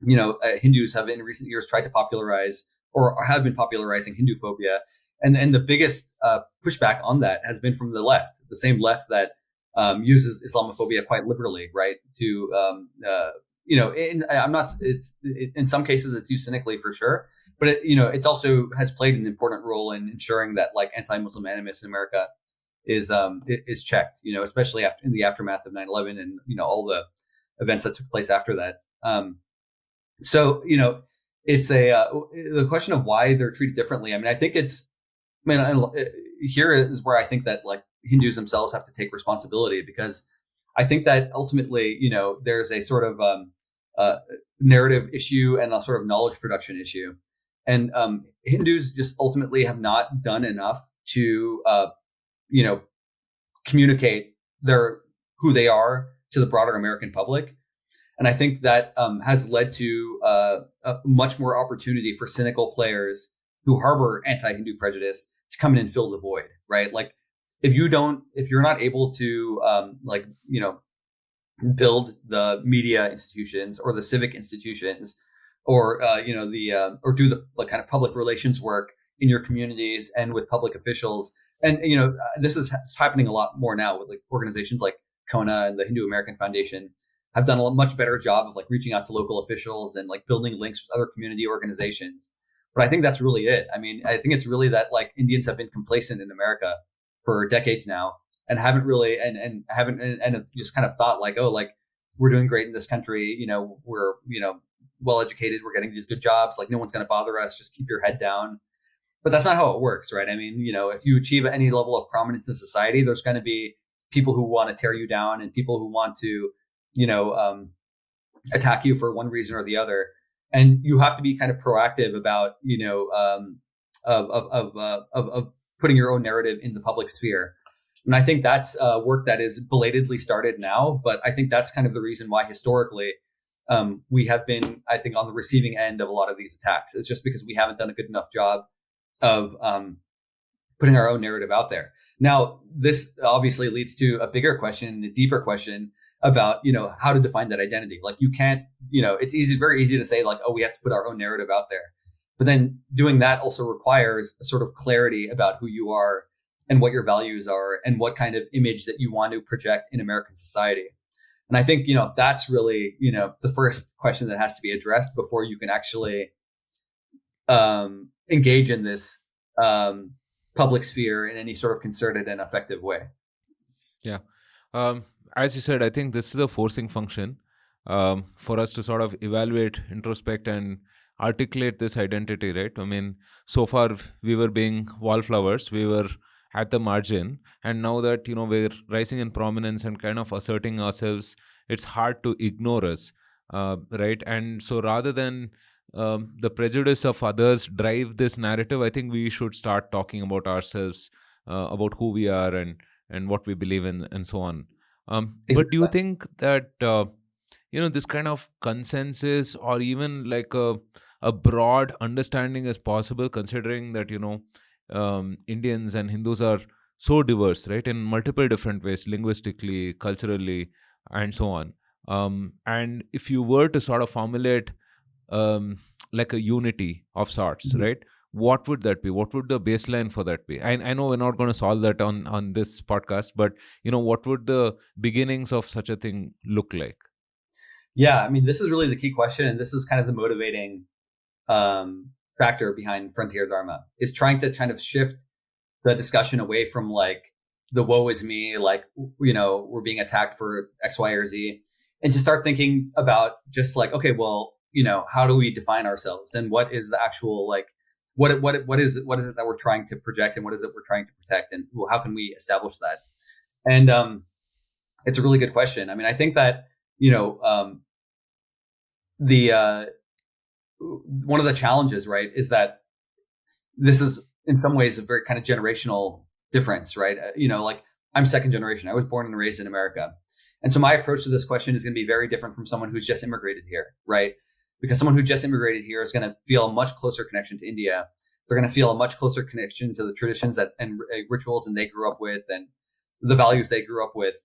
B: Hindus have in recent years tried to popularize or have been popularizing Hindu phobia, and the biggest pushback on that has been from the left, the same left that uses Islamophobia quite liberally, right? I'm not. In some cases it's used cynically for sure, but it's also has played an important role in ensuring that like anti-Muslim animus in America is checked. Especially in the aftermath of 9/11 and all the events that took place after that. So it's the question of why they're treated differently. I mean, I think here is where I think that like Hindus themselves have to take responsibility, because I think that ultimately, there's a sort of narrative issue and a sort of knowledge production issue. And Hindus just ultimately have not done enough to, communicate who they are to the broader American public. And I think that has led to a much more opportunity for cynical players who harbor anti-Hindu prejudice to come in and fill the void, right? Like, if you're not able to build the media institutions or the civic institutions, or or do the kind of public relations work in your communities and with public officials, and this is happening a lot more now with like organizations like Kona and the Hindu American Foundation have done a much better job of like reaching out to local officials and like building links with other community organizations. But I think that's really it. I mean, I think it's really that like Indians have been complacent in America for decades now, and haven't really and have just kind of thought like, oh, like we're doing great in this country. We're well educated. We're getting these good jobs. Like no one's going to bother us. Just keep your head down. But that's not how it works, right? I mean, if you achieve any level of prominence in society, there's going to be people who want to tear you down and people who want to, attack you for one reason or the other. And you have to be kind of proactive about, of putting your own narrative in the public sphere. And I think that's work that is belatedly started now. But I think that's kind of the reason why historically we have been, I think, on the receiving end of a lot of these attacks. It's just because we haven't done a good enough job of putting our own narrative out there. Now, this obviously leads to a bigger question, a deeper question about, how to define that identity. Like you can't, it's very easy to say like, oh, we have to put our own narrative out there. But then doing that also requires a sort of clarity about who you are and what your values are and what kind of image that you want to project in American society. And I think, that's really, the first question that has to be addressed before you can actually engage in this public sphere in any sort of concerted and effective way.
A: Yeah. As you said, I think this is a forcing function for us to sort of evaluate, introspect, and articulate this identity, right? I mean, so far we were being wallflowers, we were at the margin, and now that, we're rising in prominence and kind of asserting ourselves, it's hard to ignore us, right? And so rather than the prejudice of others drive this narrative, I think we should start talking about ourselves, about who we are and what we believe in, and so on. But do you think that this kind of consensus or even like a broad understanding is possible, considering that Indians and Hindus are so diverse, right, in multiple different ways, linguistically, culturally, and so on. And if you were to sort of formulate like a unity of sorts,
B: Mm-hmm.
A: right? What would that be? What would the baseline for that be? I know we're not going to solve that on this podcast, but what would the beginnings of such a thing look like?
B: Yeah, I mean, this is really the key question, and this is kind of the motivating factor behind Frontier Dharma, is trying to kind of shift the discussion away from like the woe is me, like we're being attacked for X, Y, or Z, and to start thinking about just like, okay, well, how do we define ourselves, and what is the actual like what is it that we're trying to project, and what is it we're trying to protect, and how can we establish that? And it's a really good question. I mean, I think that the one of the challenges, right, is that this is in some ways a very kind of generational difference, right? Like I'm second generation. I was born and raised in America, And so my approach to this question is going to be very different from someone who's just immigrated here, right? Because someone who just immigrated here is going to feel a much closer connection to India. They're going to feel a much closer connection to the traditions and rituals and they grew up with and the values they grew up with.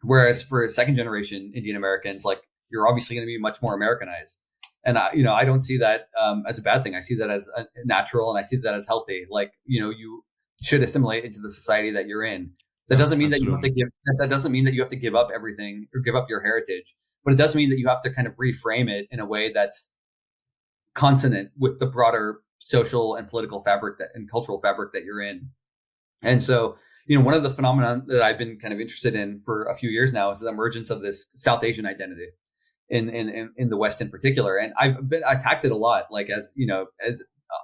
B: Whereas for second generation Indian Americans, like you're obviously going to be much more Americanized. And I don't see that as a bad thing. I see that as natural, and I see that as healthy. Like, you should assimilate into the society that you're in. That doesn't mean that you have to give. That doesn't mean that you have to give up everything or give up your heritage. But it does mean that you have to kind of reframe it in a way that's consonant with the broader social and political fabric and cultural fabric that you're in. And so, one of the phenomena that I've been kind of interested in for a few years now is the emergence of this South Asian identity in the West in particular. And I've been attacked it a lot, like as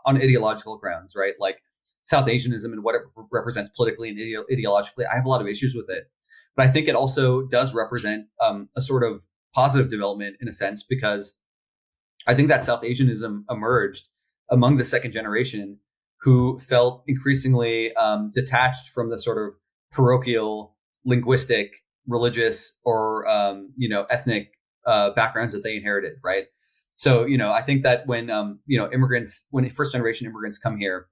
B: on ideological grounds, right? Like South Asianism and what it represents politically and ideologically. I have a lot of issues with it, but I think it also does represent a sort of positive development in a sense, because I think that South Asianism emerged among the second generation who felt increasingly detached from the sort of parochial, linguistic, religious, or ethnic backgrounds that they inherited, right? So I think that when when first generation immigrants come here,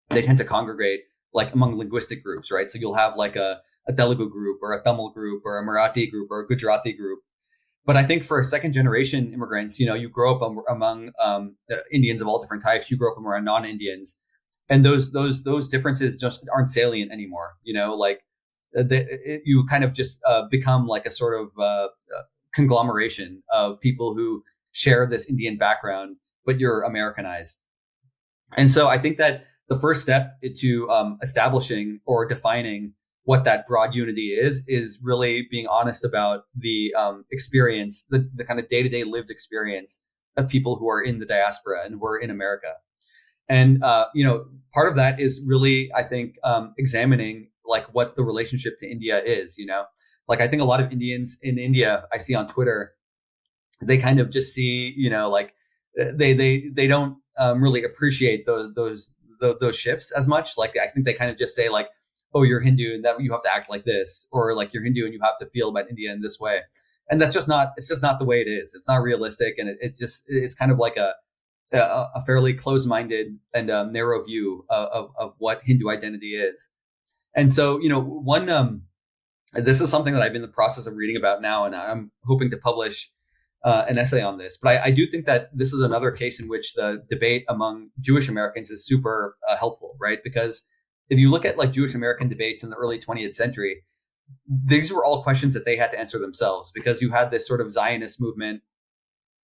B: they tend to congregate like among linguistic groups, right? So you'll have like a Telugu group or a Tamil group or a Marathi group or a Gujarati group. But I think for second generation immigrants, you grow up you Indians of all different types. You grow up around non-Indians, and those differences just aren't salient anymore. You kind of just become like a sort of conglomeration of people who share this Indian background, but you're Americanized. And so I think that the first step to establishing or defining what that broad unity is really being honest about the experience, the kind of day-to-day lived experience of people who are in the diaspora and who are in America. And, part of that is really, I think, examining like what the relationship to India is, like I think a lot of Indians in India I see on Twitter, they kind of just see, like they don't really appreciate those shifts as much. Like I think they kind of just say like, oh, you're Hindu and that you have to act like this, or like you're Hindu and you have to feel about India in this way. And it's just not the way it is. It's not realistic. And it's kind of like a fairly closed-minded and narrow view of what Hindu identity is. And so, this is something that I've been in the process of reading about now, and I'm hoping to publish an essay on this. But I do think that this is another case in which the debate among Jewish Americans is super helpful, right? Because if you look at like Jewish American debates in the early 20th century, these were all questions that they had to answer themselves, because you had this sort of Zionist movement,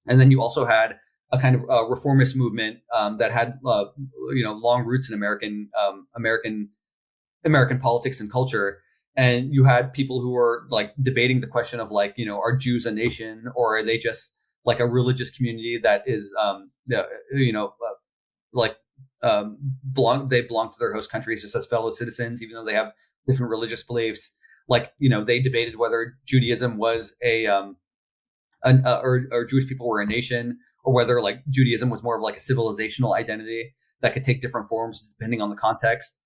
B: and then you also had a kind of reformist movement that had long roots in American politics and culture. And you had people who were like debating the question of like, are Jews a nation, or are they just like a religious community that is they belong to their host countries just as fellow citizens, even though they have different religious beliefs. Like, they debated whether Judaism was or Jewish people were a nation, or whether like Judaism was more of like a civilizational identity that could take different forms depending on the context.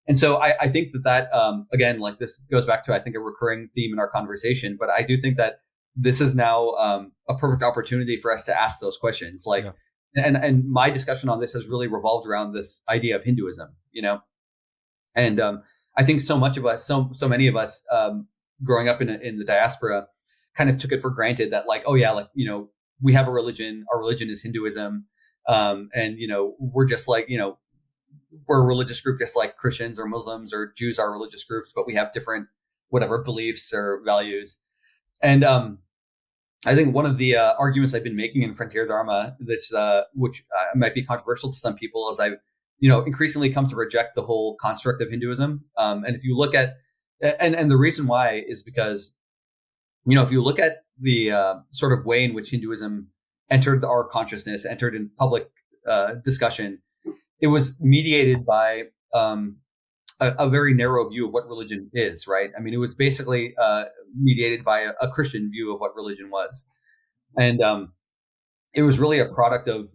B: And so I think that again, like this goes back to, I think, a recurring theme in our conversation, but I do think that this is now a perfect opportunity for us to ask those questions. Like, yeah. And my discussion on this has really revolved around this idea of Hinduism, and I think so many of us growing up in the diaspora kind of took it for granted that like, oh yeah, like, we have a religion, our religion is Hinduism. And, we're just like, we're a religious group, just like Christians or Muslims or Jews are religious groups, but we have different, whatever beliefs or values. And, I think one of the arguments I've been making in Frontier Dharma, which might be controversial to some people, is I've, increasingly come to reject the whole construct of Hinduism. And if you look at, and the reason why is because, if you look at the sort of way in which Hinduism entered our consciousness, entered in public discussion, it was mediated by a very narrow view of what religion is, right? I mean, it was basically mediated by a Christian view of what religion was. And it was really a product of,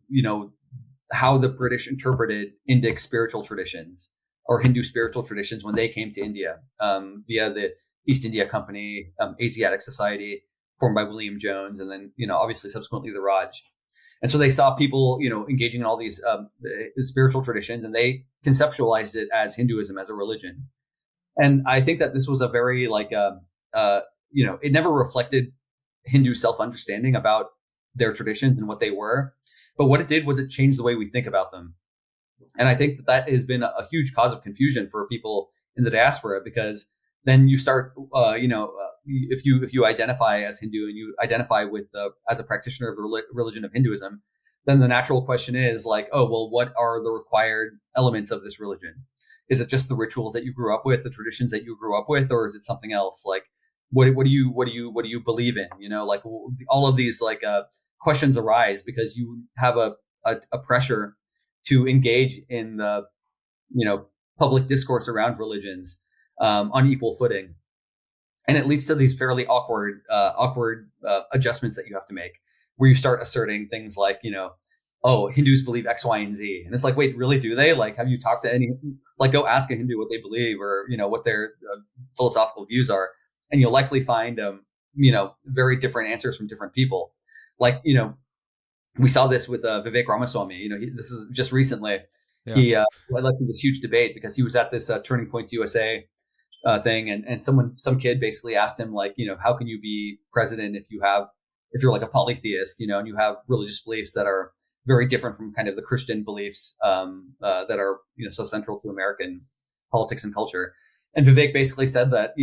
B: how the British interpreted Indic spiritual traditions or Hindu spiritual traditions when they came to India via the East India Company, Asiatic Society, formed by William Jones, and then obviously subsequently the Raj. And so they saw people engaging in all these spiritual traditions, and they conceptualized it as Hinduism, as a religion. And I think that this was a very it never reflected Hindu self-understanding about their traditions and what they were. But what it did was it changed the way we think about them. And I think that has been a huge cause of confusion for people in the diaspora, because then you start, if you identify as Hindu and you identify with as a practitioner of the religion of Hinduism, then the natural question is like, oh, well, what are the required elements of this religion? Is it just the rituals that you grew up with, the traditions that you grew up with, or is it something else? Like, what do you believe in? Like all of these questions arise because you have a pressure to engage in the public discourse around religions on equal footing, and it leads to these fairly awkward adjustments that you have to make, where you start asserting things like oh, Hindus believe X, Y, and Z, and it's like, wait, really? Do they? Like, have you talked to any? Like, go ask a Hindu what they believe, or what their philosophical views are, and you'll likely find very different answers from different people. Like we saw this with Vivek Ramaswamy. This is just recently. Yeah. He led to this huge debate because he was at this Turning Point USA thing, and some kid basically asked him, like, how can you be president if you're like a polytheist, and you have religious beliefs that are very different from kind of the Christian beliefs that are so central to American politics and culture. And Vivek basically said that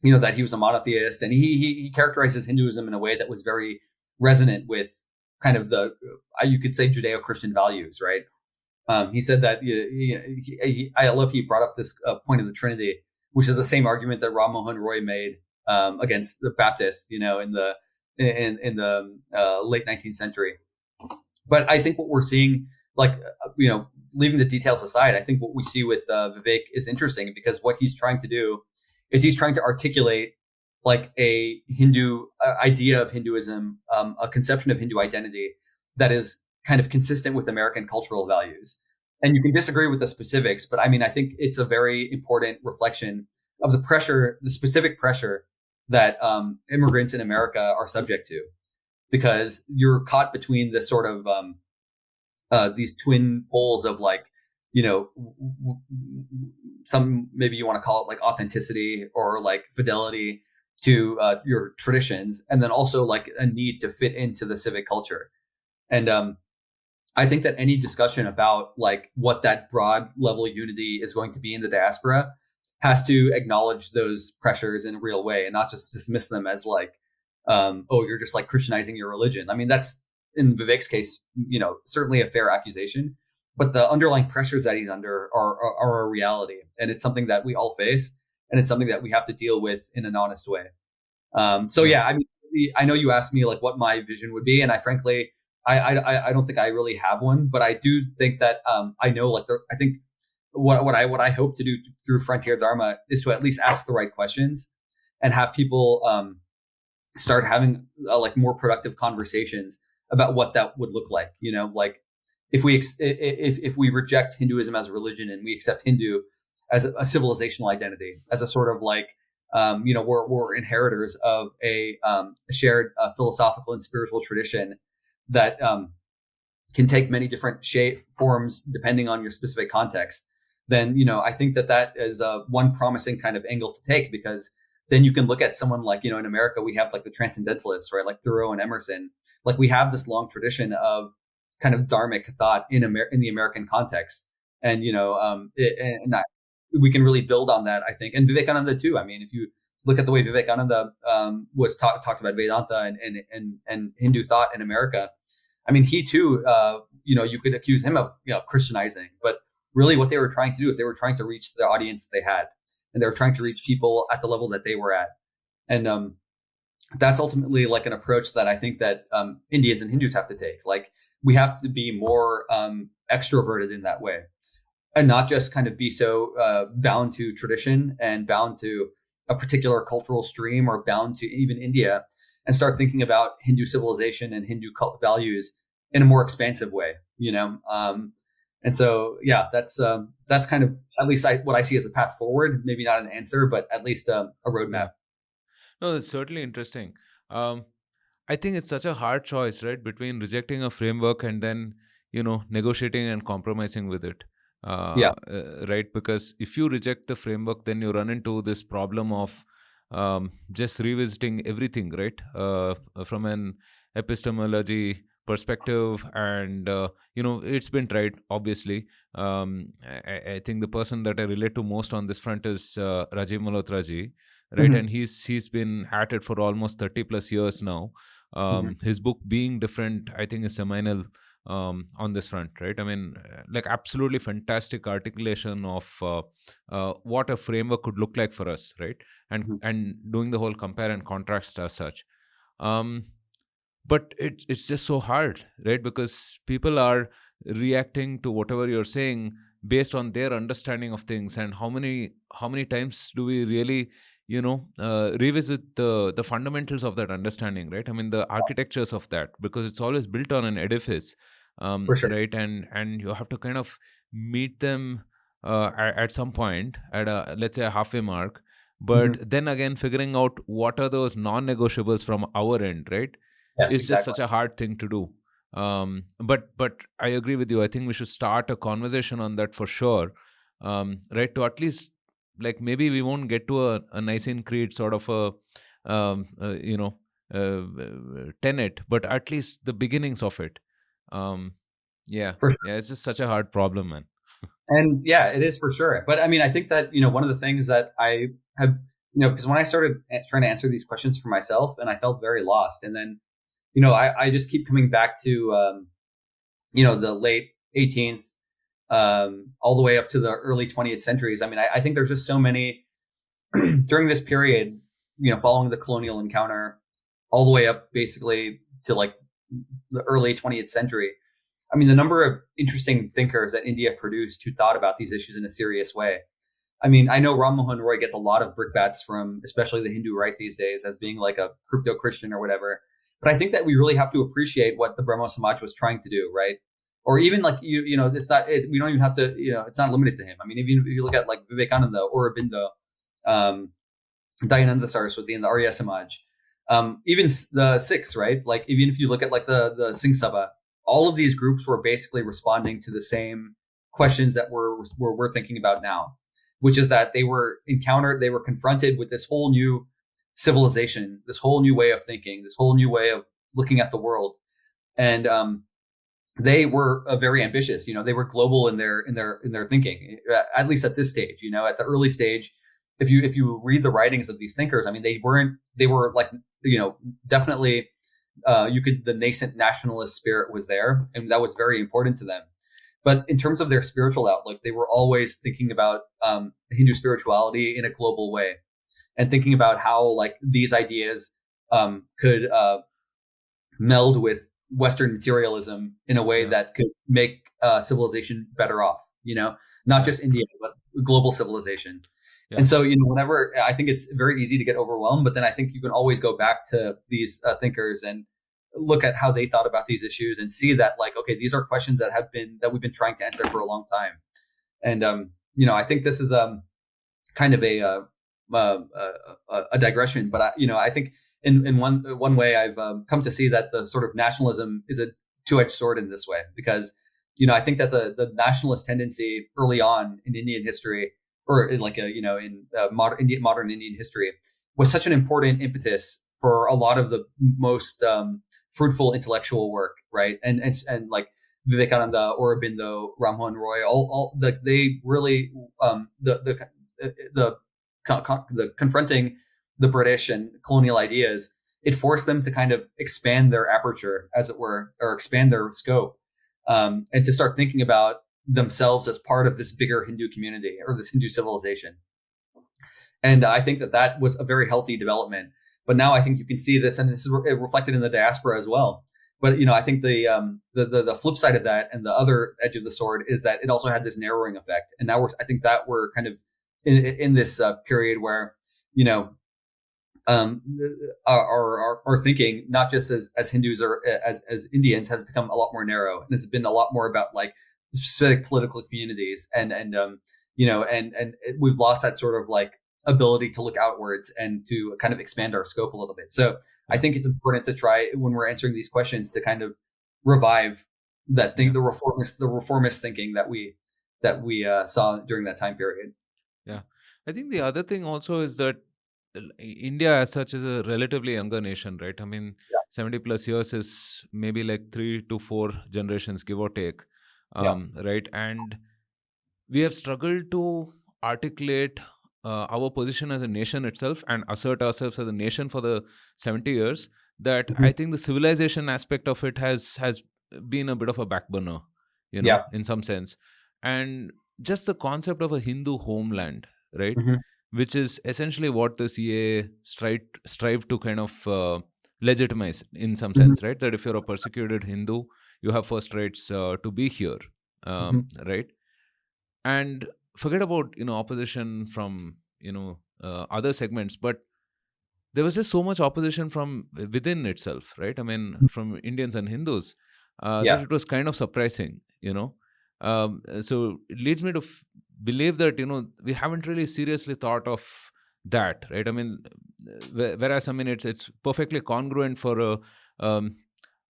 B: that he was a monotheist, and he characterizes Hinduism in a way that was very resonant with kind of the you could say Judeo-Christian values, right? He said that I love he brought up this point of the Trinity, which is the same argument that Ram Mohan Roy made against the Baptists, in the late 19th century. But I think what we're seeing, leaving the details aside, I think what we see with Vivek is interesting, because what he's trying to do is he's trying to articulate like a Hindu idea of Hinduism, a conception of Hindu identity that is kind of consistent with American cultural values. And you can disagree with the specifics, but I mean, I think it's a very important reflection of the specific pressure that immigrants in America are subject to, because you're caught between this sort of these twin poles of some, maybe you want to call it like authenticity or like fidelity to your traditions, and then also like a need to fit into the civic culture. And I think that any discussion about like what that broad level unity is going to be in the diaspora has to acknowledge those pressures in a real way, and not just dismiss them as like, oh, you're just like Christianizing your religion. I mean, that's, in Vivek's case, certainly a fair accusation, but the underlying pressures that he's under are a reality, and it's something that we all face, and it's something that we have to deal with in an honest way. So yeah, I mean, I know you asked me like what my vision would be, and I frankly, I don't think I really have one, but I do think that I know I think what I hope to do through Frontier Dharma is to at least ask the right questions and have people start having like more productive conversations about what that would look like. Like if we reject Hinduism as a religion and we accept Hindu as a civilizational identity, as a sort of like we're inheritors of a shared philosophical and spiritual tradition that can take many different forms depending on your specific context, then I think that is one promising kind of angle to take, because then you can look at someone like, in America we have like the transcendentalists, right? Like Thoreau and Emerson. Like we have this long tradition of kind of dharmic thought in the American context, and we can really build on that, I think. And Vivekananda too. I mean, if you look at the way Vivekananda was talked about Vedanta and Hindu thought in America, I mean, he too, you could accuse him of Christianizing, but really what they were trying to do is they were trying to reach the audience that they had, and they were trying to reach people at the level that they were at. And that's ultimately like an approach that I think that Indians and Hindus have to take. Like we have to be more extroverted in that way, and not just kind of be so bound to tradition and bound to a particular cultural stream or bound to even India, and start thinking about Hindu civilization and Hindu values in a more expansive way. And so, yeah, that's kind of at least what I see as a path forward. Maybe not an answer, but at least a
A: Yeah.
B: roadmap.
A: No, that's certainly interesting. Um, I think it's such a hard choice, right, between rejecting a framework and then, negotiating and compromising with it.
B: Yeah.
A: Right? Because if you reject the framework, then you run into this problem of just revisiting everything, right? From an epistemology perspective, and it's been tried. Obviously, I think the person that I relate to most on this front is Rajiv Malhotra ji, right?
B: Hmm.
A: And he's been at it for almost 30 plus years now.
B: Hmm.
A: His book Being Different, I think, is seminal on this front, right? I mean, like absolutely fantastic articulation of what a framework could look like for us, right? And doing the whole compare and contrast as such. Um, but it's just so hard, right? Because people are reacting to whatever you're saying based on their understanding of things. And how many times do we really revisit the fundamentals of that understanding, right? I mean, the architectures of that, because it's always built on an edifice,
B: For sure.
A: right? And you have to kind of meet them at some point at a, let's say, a halfway mark. But
B: Hmm.
A: then again, figuring out what are those non-negotiables from our end, right,
B: Yes,
A: is just
B: exactly.
A: such a hard thing to do. But I agree with you. I think we should start a conversation on that for sure. Right, to at least, like, maybe we won't get to a Nicene Creed sort of a tenet, but at least the beginnings of it. um yeah,
B: For
A: yeah, it's just such a hard problem, man.
B: And yeah, it is for sure. But I mean, I think that, one of the things that I have, because when I started trying to answer these questions for myself, and I felt very lost. And then, I just keep coming back to, the late 18th, all the way up to the early 20th centuries. I mean, I think there's just so many during this period, following the colonial encounter, all the way up basically to like the early 20th century. I mean, the number of interesting thinkers that India produced who thought about these issues in a serious way. I mean, I know Ram Mohan Roy gets a lot of brickbats from especially the Hindu right these days as being like a crypto Christian or whatever. But I think that we really have to appreciate what the Brahmo Samaj was trying to do, right? Or even like it's not. We don't even have to. It's not limited to him. I mean, even if you look at like Vivekananda or Aurobindo, um, Dayananda Saraswati, and the Arya Samaj, even the Sikhs, right? Like even if you look at like the Singh Sabha, all of these groups were basically responding to the same questions that we're thinking about now, which is that they were confronted with this whole new civilization, this whole new way of thinking, this whole new way of looking at the world, and they were very ambitious. They were global in their thinking, at least at this stage. At the early stage, if you read the writings of these thinkers, I mean, they were like, definitely, the nascent nationalist spirit was there, and that was very important to them. But in terms of their spiritual outlook, they were always thinking about Hindu spirituality in a global way, and thinking about how like these ideas could meld with Western materialism in a way
A: Yeah,
B: that could make civilization better off. Not
A: yeah,
B: just India, but global civilization.
A: yeah.
B: And so, whenever I think it's very easy to get overwhelmed, but then I think you can always go back to these thinkers and look at how they thought about these issues and see that, like, okay, these are questions that we've been trying to answer for a long time. And I think this is kind of a digression, but I think in one way I've come to see that the sort of nationalism is a two-edged sword in this way, because I think that the nationalist tendency early on in Indian history, or in like in modern Indian history, was such an important impetus for a lot of the most fruitful intellectual work, right? And like Vivekananda, Aurobindo, Ram Mohan Roy, they really the the confronting the British and colonial ideas, it forced them to kind of expand their aperture, as it were, or expand their scope, and to start thinking about themselves as part of this bigger Hindu community or this Hindu civilization. And I think that was a very healthy development. But now I think you can see this, and this is reflected in the diaspora as well. But I think the flip side of that, and the other edge of the sword, is that it also had this narrowing effect. And now I think that we're kind of in this period where you know um, our thinking, not just as Hindus or as Indians, has become a lot more narrow, and it's been a lot more about like specific political communities, and we've lost that sort of like ability to look outwards and to kind of expand our scope a little bit. So I think it's important to try, when we're answering these questions, to kind of revive that thing,
A: Yeah.
B: the reformist thinking that we saw during that time period.
A: Yeah. I think the other thing also is that India as such is a relatively younger nation, right? I mean, 70 plus years is maybe like 3 to 4 generations, give or take.
B: Yeah.
A: Right. And we have struggled to articulate our position as a nation itself and assert ourselves as a nation for the 70 years, that
B: Mhm.
A: I think the civilization aspect of it has been a bit of a back burner,
B: Yeah.
A: in some sense. And just the concept of a Hindu homeland, right,
B: Mhm.
A: which is essentially what the CA strive to kind of legitimize in some
B: Mhm.
A: sense, right? That if you're a persecuted Hindu, you have first rights to be here,
B: Mhm.
A: right? And forget about opposition from other segments, but there was just so much opposition from within itself, right? I mean, from Indians and Hindus, that
B: Yeah.
A: it was kind of surprising, so it leads me to believe that we haven't really seriously thought of that, right? I mean, whereas I mean it's perfectly congruent for um,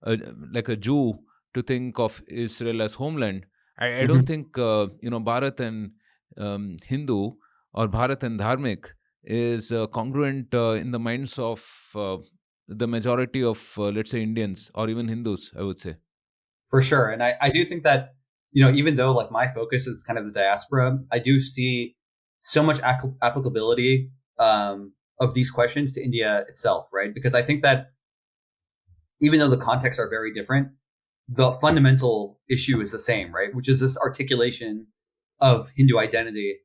A: a like a Jew to think of Israel as homeland. I don't
B: Mhm.
A: think Bharat and Hindu, or Bharat and Dharmik, is congruent in the minds of the majority of, let's say, Indians or even Hindus, I would say.
B: For sure. And I do think that, even though like my focus is kind of the diaspora, I do see so much applicability of these questions to India itself, right? Because I think that even though the contexts are very different, the fundamental issue is the same, right? Which is this articulation of Hindu identity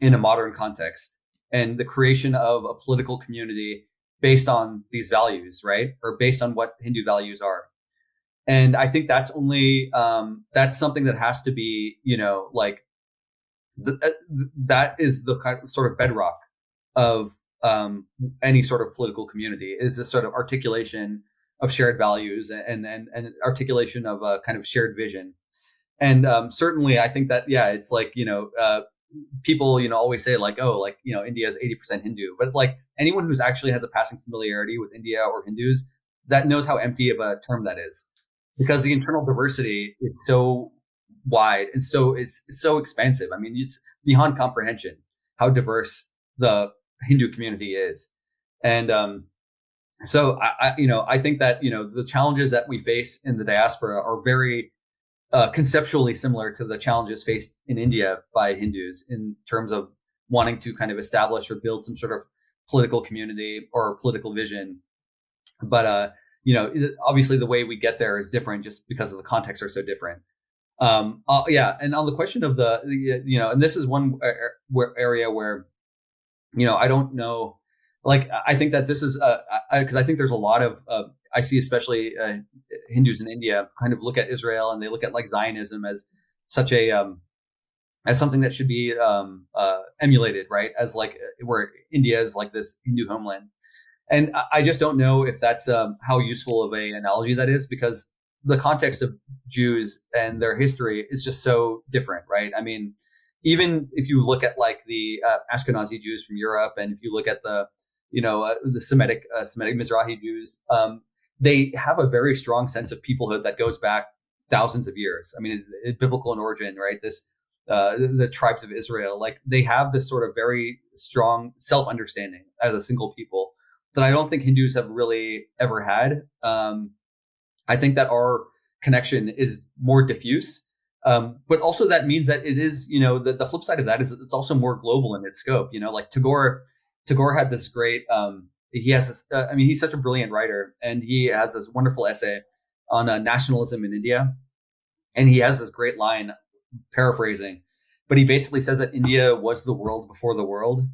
B: in a modern context and the creation of a political community based on these values, right? Or based on what Hindu values are. And I think that's something that has to be, like that is the kind of, sort of bedrock of any sort of political community, is this sort of articulation of shared values and articulation of a kind of shared vision. And certainly, I think that it's like people always say like, oh, like India is 80% Hindu, but like anyone who's actually has a passing familiarity with India or Hindus, that knows how empty of a term that is, because the internal diversity is so wide and so it's so expansive. I mean, it's beyond comprehension how diverse the Hindu community is. And so I think that the challenges that we face in the diaspora are very conceptually similar to the challenges faced in India by Hindus in terms of wanting to kind of establish or build some sort of political community or political vision. But obviously the way we get there is different just because of the contexts are so different. Yeah, and on the question of and this is one area where I don't know. Like, I think that this is because I think there's a lot of I see, especially Hindus in India, kind of look at Israel and they look at like Zionism as such a as something that should be emulated, right? As like where India is like this Hindu homeland, and I just don't know if that's how useful of a analogy that is, because the context of Jews and their history is just so different, right? I mean, even if you look at like the Ashkenazi Jews from Europe, and if you look at the Semitic Mizrahi Jews, they have a very strong sense of peoplehood that goes back thousands of years. I mean, biblical in origin, right? The tribes of Israel, like they have this sort of very strong self-understanding as a single people that I don't think Hindus have really ever had. I think that our connection is more diffuse. But also that means that it is, the flip side of that is it's also more global in its scope. Like Tagore had this great, he has this, I mean, he's such a brilliant writer, and he has this wonderful essay on nationalism in India. And he has this great line, paraphrasing, but he basically says that India was the world before the world.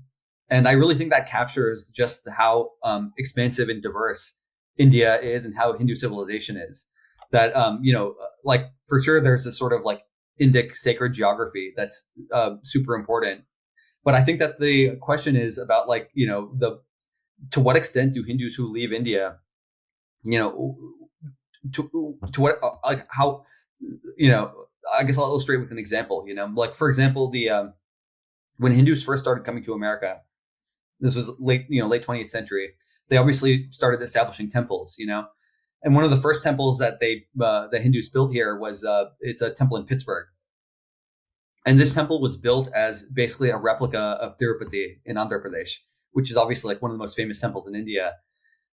B: And I really think that captures just how expansive and diverse India is and how Hindu civilization is. That, like for sure, there's this sort of like Indic sacred geography that's super important. But I think that the question is about like, to what extent do Hindus who leave India, you know, to what, like how, you know, I guess I'll illustrate with an example. Like for example, the when Hindus first started coming to America, this was late 20th century. They obviously started establishing temples. And one of the first temples that the Hindus built here was it's a temple in Pittsburgh. And this temple was built as basically a replica of Tirupati in Andhra Pradesh, which is obviously like one of the most famous temples in India.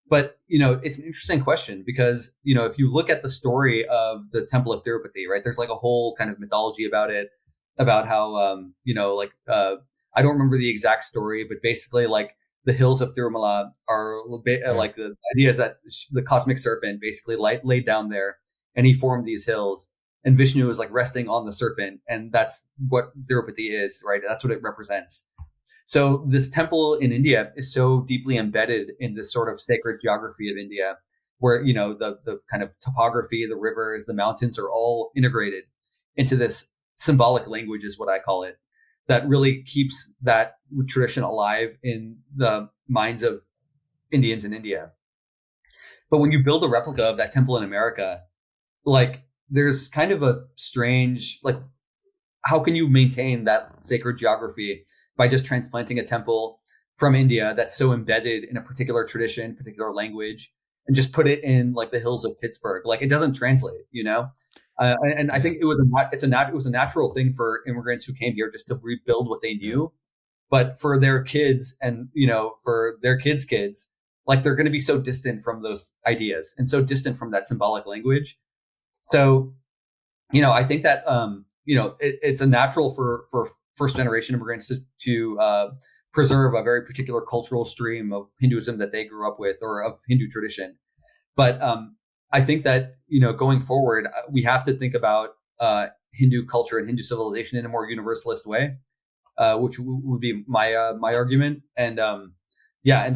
B: But, it's an interesting question because, if you look at the story of the Temple of Tirupati, right, there's like a whole kind of mythology about it, about how, I don't remember the exact story, but basically like the hills of Tirumala are like the idea is that the cosmic serpent basically laid down there and he formed these hills. And Vishnu is like resting on the serpent. And that's what Tirupati is, right? That's what it represents. So this temple in India is so deeply embedded in this sort of sacred geography of India, where, the kind of topography, the rivers, the mountains are all integrated into this symbolic language, is what I call it, that really keeps that tradition alive in the minds of Indians in India. But when you build a replica of that temple in America, like there's kind of a strange, like, how can you maintain that sacred geography by just transplanting a temple from India that's so embedded in a particular tradition, particular language, and just put it in like the hills of Pittsburgh? Like it doesn't translate, and I think it was a natural thing for immigrants who came here just to rebuild what they knew, but for their kids and for their kids, like they're going to be so distant from those ideas and so distant from that symbolic language. So, I think that it's a natural for first generation immigrants to preserve a very particular cultural stream of Hinduism that they grew up with or of Hindu tradition. But I think that going forward, we have to think about Hindu culture and Hindu civilization in a more universalist way, which would be my argument. And and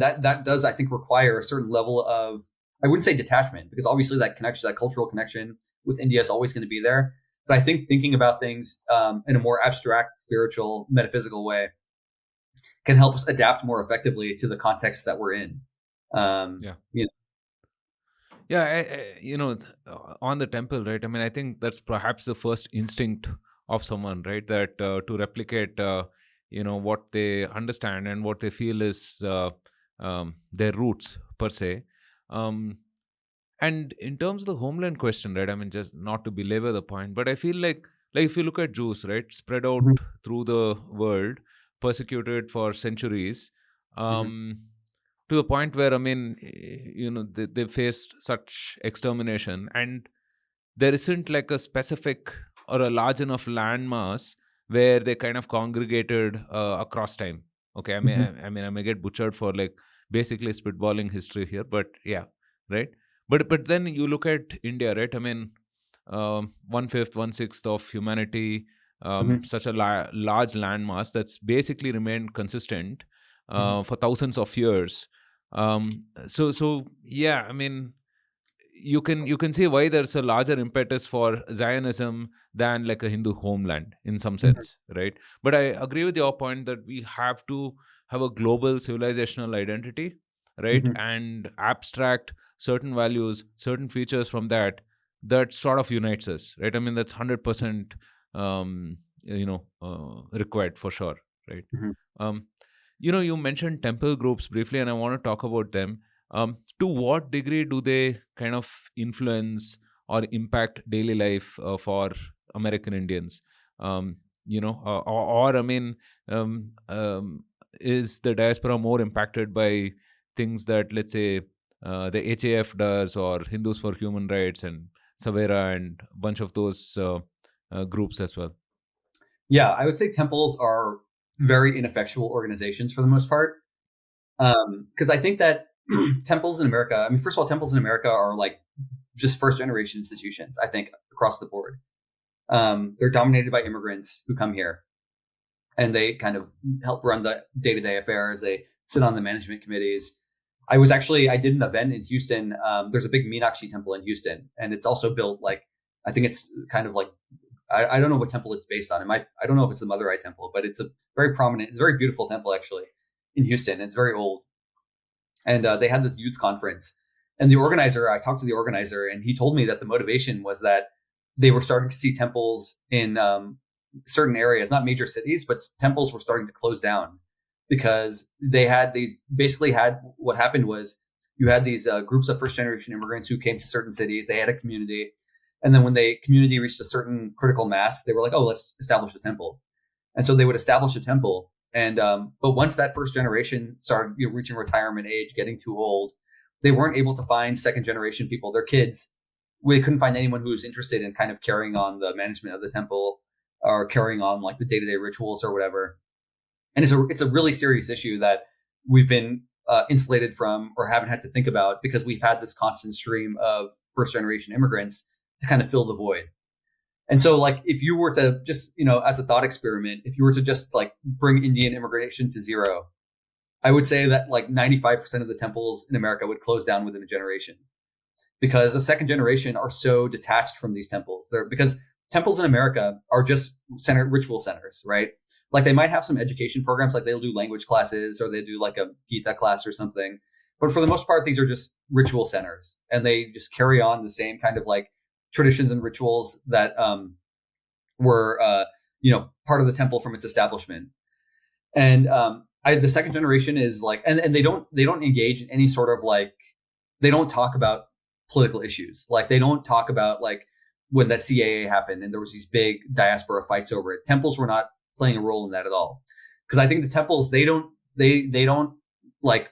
B: that does, I think, require a certain level of, I wouldn't say detachment, because obviously that connection, that cultural connection with India is always going to be there. But I think thinking about things in a more abstract, spiritual, metaphysical way can help us adapt more effectively to the context that we're in.
A: On the temple, right? I mean, I think that's perhaps the first instinct of someone, right? That to replicate, what they understand and what they feel is their roots per se. And in terms of the homeland question, right? I mean, just not to belabor the point, but I feel like if you look at Jews, right, spread out through the world, persecuted for centuries, to the point where, I mean, they faced such extermination, and there isn't like a specific or a large enough landmass where they kind of congregated across time. Okay, I mean, I may get butchered for like basically spitballing history here, but yeah, right. But then you look at India, right? I mean, 1/5, 1/6 of humanity, such a large landmass that's basically remained consistent for thousands of years. So yeah, I mean, you can see why there's a larger impetus for Zionism than like a Hindu homeland in some sense, right? But I agree with your point that we have to have a global civilizational identity, right? And abstract certain values, certain features from that sort of unites us, right? I mean, that's 100% required for sure, right? You mentioned temple groups briefly, and I want to talk about them. To what degree do they kind of influence or impact daily life for American Indians? Or I mean, is the diaspora more impacted by things that, let's say, the HAF does, or Hindus for Human Rights and Savera and a bunch of those groups as well?
B: Yeah, I would say temples are very ineffectual organizations for the most part. Because I think that temples in America, I mean, first of all, temples in America are like just first generation institutions, I think, across the board. They're dominated by immigrants who come here and they kind of help run the day-to-day affairs. They sit on the management committees. I did an event in Houston. There's a big Meenakshi temple in Houston, and it's also built like, I think it's kind of like, I don't know what temple it's based on. I don't know if it's the Mother Eye temple, but it's a very prominent, it's a very beautiful temple actually in Houston. It's very old. And they had this youth conference, and I talked to the organizer, and he told me that the motivation was that they were starting to see temples in certain areas, not major cities, but temples were starting to close down because they had these basically had what happened was you had these groups of first generation immigrants who came to certain cities. They had a community. And then when the community reached a certain critical mass, they were like, oh, let's establish a temple. And so they would establish a temple. And but once that first generation started reaching retirement age, getting too old, they weren't able to find second generation people, their kids. We couldn't find anyone who was interested in kind of carrying on the management of the temple or carrying on like the day-to-day rituals or whatever. And it's a really serious issue that we've been insulated from or haven't had to think about because we've had this constant stream of first generation immigrants to kind of fill the void. And so like if you were to just, as a thought experiment, if you were to just like bring Indian immigration to zero, I would say that like 95% of the temples in America would close down within a generation because the second generation are so detached from these temples. Because temples in America are just ritual centers, right? Like they might have some education programs, like they'll do language classes or they do like a Gita class or something. But for the most part, these are just ritual centers and they just carry on the same kind of like traditions and rituals that were, part of the temple from its establishment. And the second generation is like, and they don't engage in any sort of like, they don't talk about political issues. Like they don't talk about like when that CAA happened and there was these big diaspora fights over it. Temples were not playing a role in that at all. Because I think the temples, they don't like,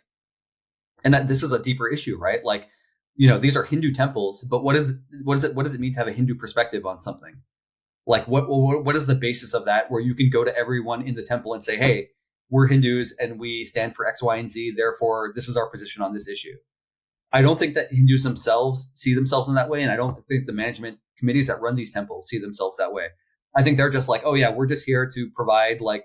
B: and this is a deeper issue, right? Like, these are Hindu temples, but what does it mean to have a Hindu perspective on something? Like what is the basis of that where you can go to everyone in the temple and say, hey, we're Hindus and we stand for X, Y, and Z. Therefore, this is our position on this issue. I don't think that Hindus themselves see themselves in that way. And I don't think the management committees that run these temples see themselves that way. I think they're just like, oh yeah, we're just here to provide like,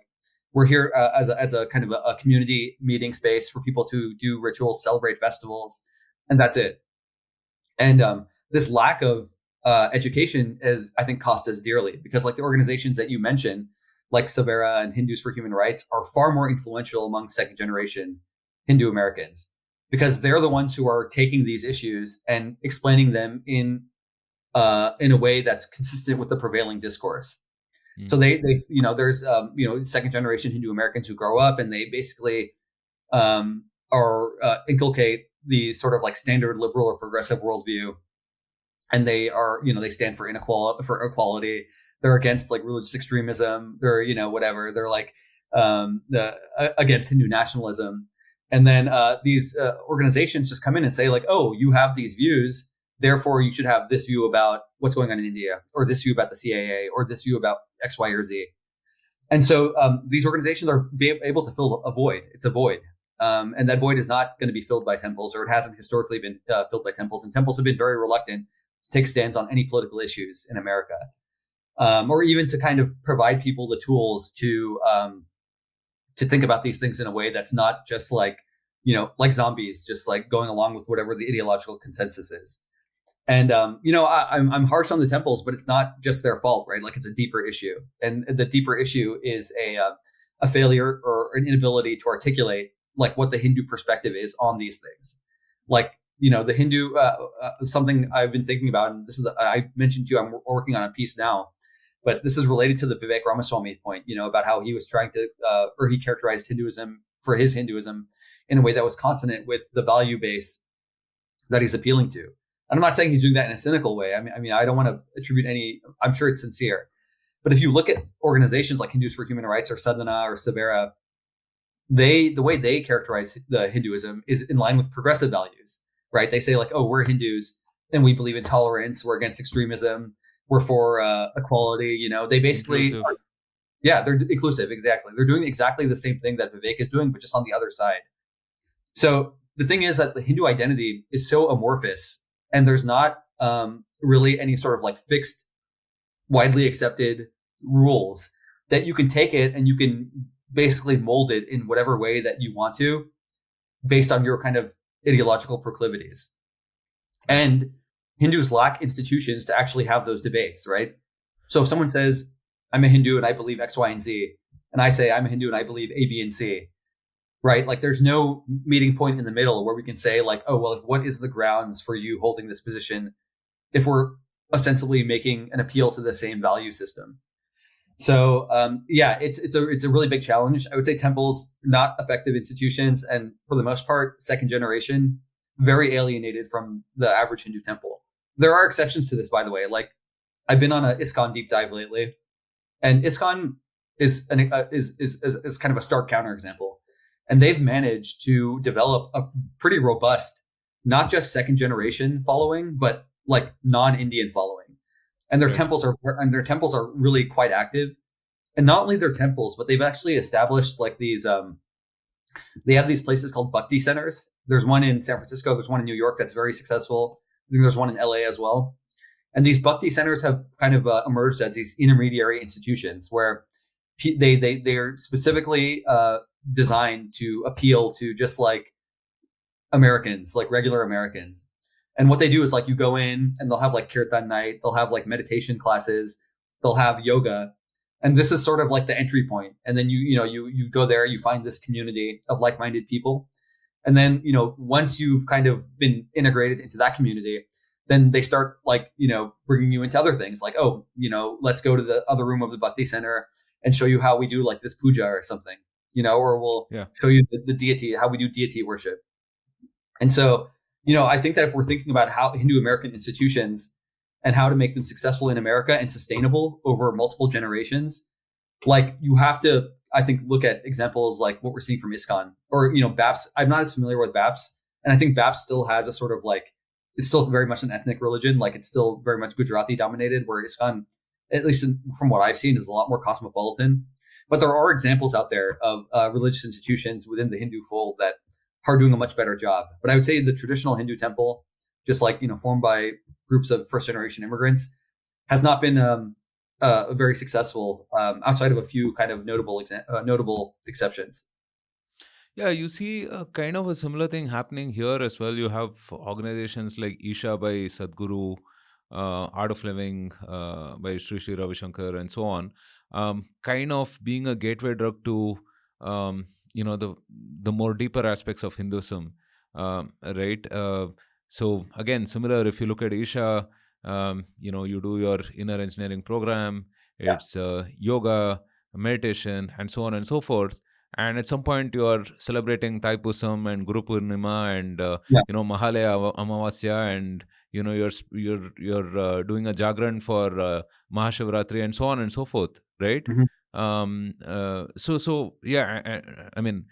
B: we're here as a kind of a community meeting space for people to do rituals, celebrate festivals, and that's it. And this lack of education is, I think, cost us dearly because like the organizations that you mentioned, like Savera and Hindus for Human Rights are far more influential among second generation Hindu Americans because they're the ones who are taking these issues and explaining them in a way that's consistent with the prevailing discourse. Mm-hmm. So they there's second generation Hindu Americans who grow up and they basically inculcate the sort of like standard liberal or progressive worldview, and they are they stand for equality. They're against like religious extremism. They're whatever. They're like against Hindu nationalism. And then these organizations just come in and say like, oh, you have these views, therefore you should have this view about what's going on in India, or this view about the CAA, or this view about X, Y, or Z. And so these organizations are able to fill a void. It's a void. And that void is not going to be filled by temples, or it hasn't historically been filled by temples. And temples have been very reluctant to take stands on any political issues in America, or even to kind of provide people the tools to think about these things in a way that's not just like, like zombies, just like going along with whatever the ideological consensus is. And, I'm harsh on the temples, but it's not just their fault, right? Like it's a deeper issue. And the deeper issue is a failure or an inability to articulate like what the Hindu perspective is on these things. Like, the Hindu, something I've been thinking about, and this is, I mentioned to you, I'm working on a piece now, but this is related to the Vivek Ramaswamy point, about how he was trying to, or he characterized Hinduism in a way that was consonant with the value base that he's appealing to. And I'm not saying he's doing that in a cynical way. I mean, I don't want to attribute I'm sure it's sincere. But if you look at organizations like Hindus for Human Rights or Sadhana or Savera, the way they characterize the Hinduism is in line with progressive values, right? They say like, oh, we're Hindus and we believe in tolerance. We're against extremism. We're for equality. They basically, they're inclusive. Exactly. They're doing exactly the same thing that Vivek is doing, but just on the other side. So the thing is that the Hindu identity is so amorphous, and there's not really any sort of like fixed, widely accepted rules that you can take it and you can basically mold it in whatever way that you want to based on your kind of ideological proclivities. And Hindus lack institutions to actually have those debates, right? So if someone says, I'm a Hindu and I believe X, Y, and Z, and I say I'm a Hindu and I believe A, B, and C, right? Like there's no meeting point in the middle where we can say like, oh, well, what is the grounds for you holding this position? If we're ostensibly making an appeal to the same value system. So yeah, it's a really big challenge. I would say temples not effective institutions, and for the most part, second generation, very alienated from the average Hindu temple. There are exceptions to this, by the way. Like I've been on a ISKCON deep dive lately, and ISKCON is kind of a stark counterexample, and they've managed to develop a pretty robust, not just second generation following, but like non-Indian following, and
A: Right.
B: their temples are really quite active. And not only their temples, but they've actually established like these. They have these places called Bhakti centers. There's one in San Francisco. There's one in New York that's very successful. I think there's one in LA as well. And these Bhakti centers have kind of emerged as these intermediary institutions where they're specifically designed to appeal to just like Americans, like regular Americans. And what they do is like you go in and they'll have like kirtan night, they'll have like meditation classes, they'll have yoga, and this is sort of like the entry point. And then you go there, you find this community of like-minded people, and then once you've kind of been integrated into that community, then they start like bringing you into other things like, oh, let's go to the other room of the Bhakti center and show you how we do like this puja or something, or we'll
A: Yeah.
B: show you the deity, how we do deity worship. And so, I think that if we're thinking about how Hindu American institutions and how to make them successful in America and sustainable over multiple generations, like you have to, I think, look at examples like what we're seeing from ISKCON or, BAPS. I'm not as familiar with BAPS. And I think BAPS still has a sort of like, it's still very much an ethnic religion. Like it's still very much Gujarati dominated, where ISKCON, at least from what I've seen, is a lot more cosmopolitan. But there are examples out there of religious institutions within the Hindu fold that are doing a much better job. But I would say the traditional Hindu temple, just like formed by groups of first generation immigrants, has not been very successful outside of a few kind of notable exceptions.
A: Yeah, you see a kind of a similar thing happening here as well. You have organizations like Isha by Sadhguru, Art of Living by Sri Ravi Shankar, and so on, kind of being a gateway drug to the more deeper aspects of Hinduism, right? So again, similar. If you look at Isha, you do your inner engineering program.
B: Yeah.
A: It's yoga, meditation, and so on and so forth. And at some point, you are celebrating Taipusam and Guru Purnima and
B: Yeah.
A: Mahalaya Amavasya, and you're doing a Jagran for Mahashivratri and so on and so forth, right?
B: Hmm.
A: So yeah, I mean,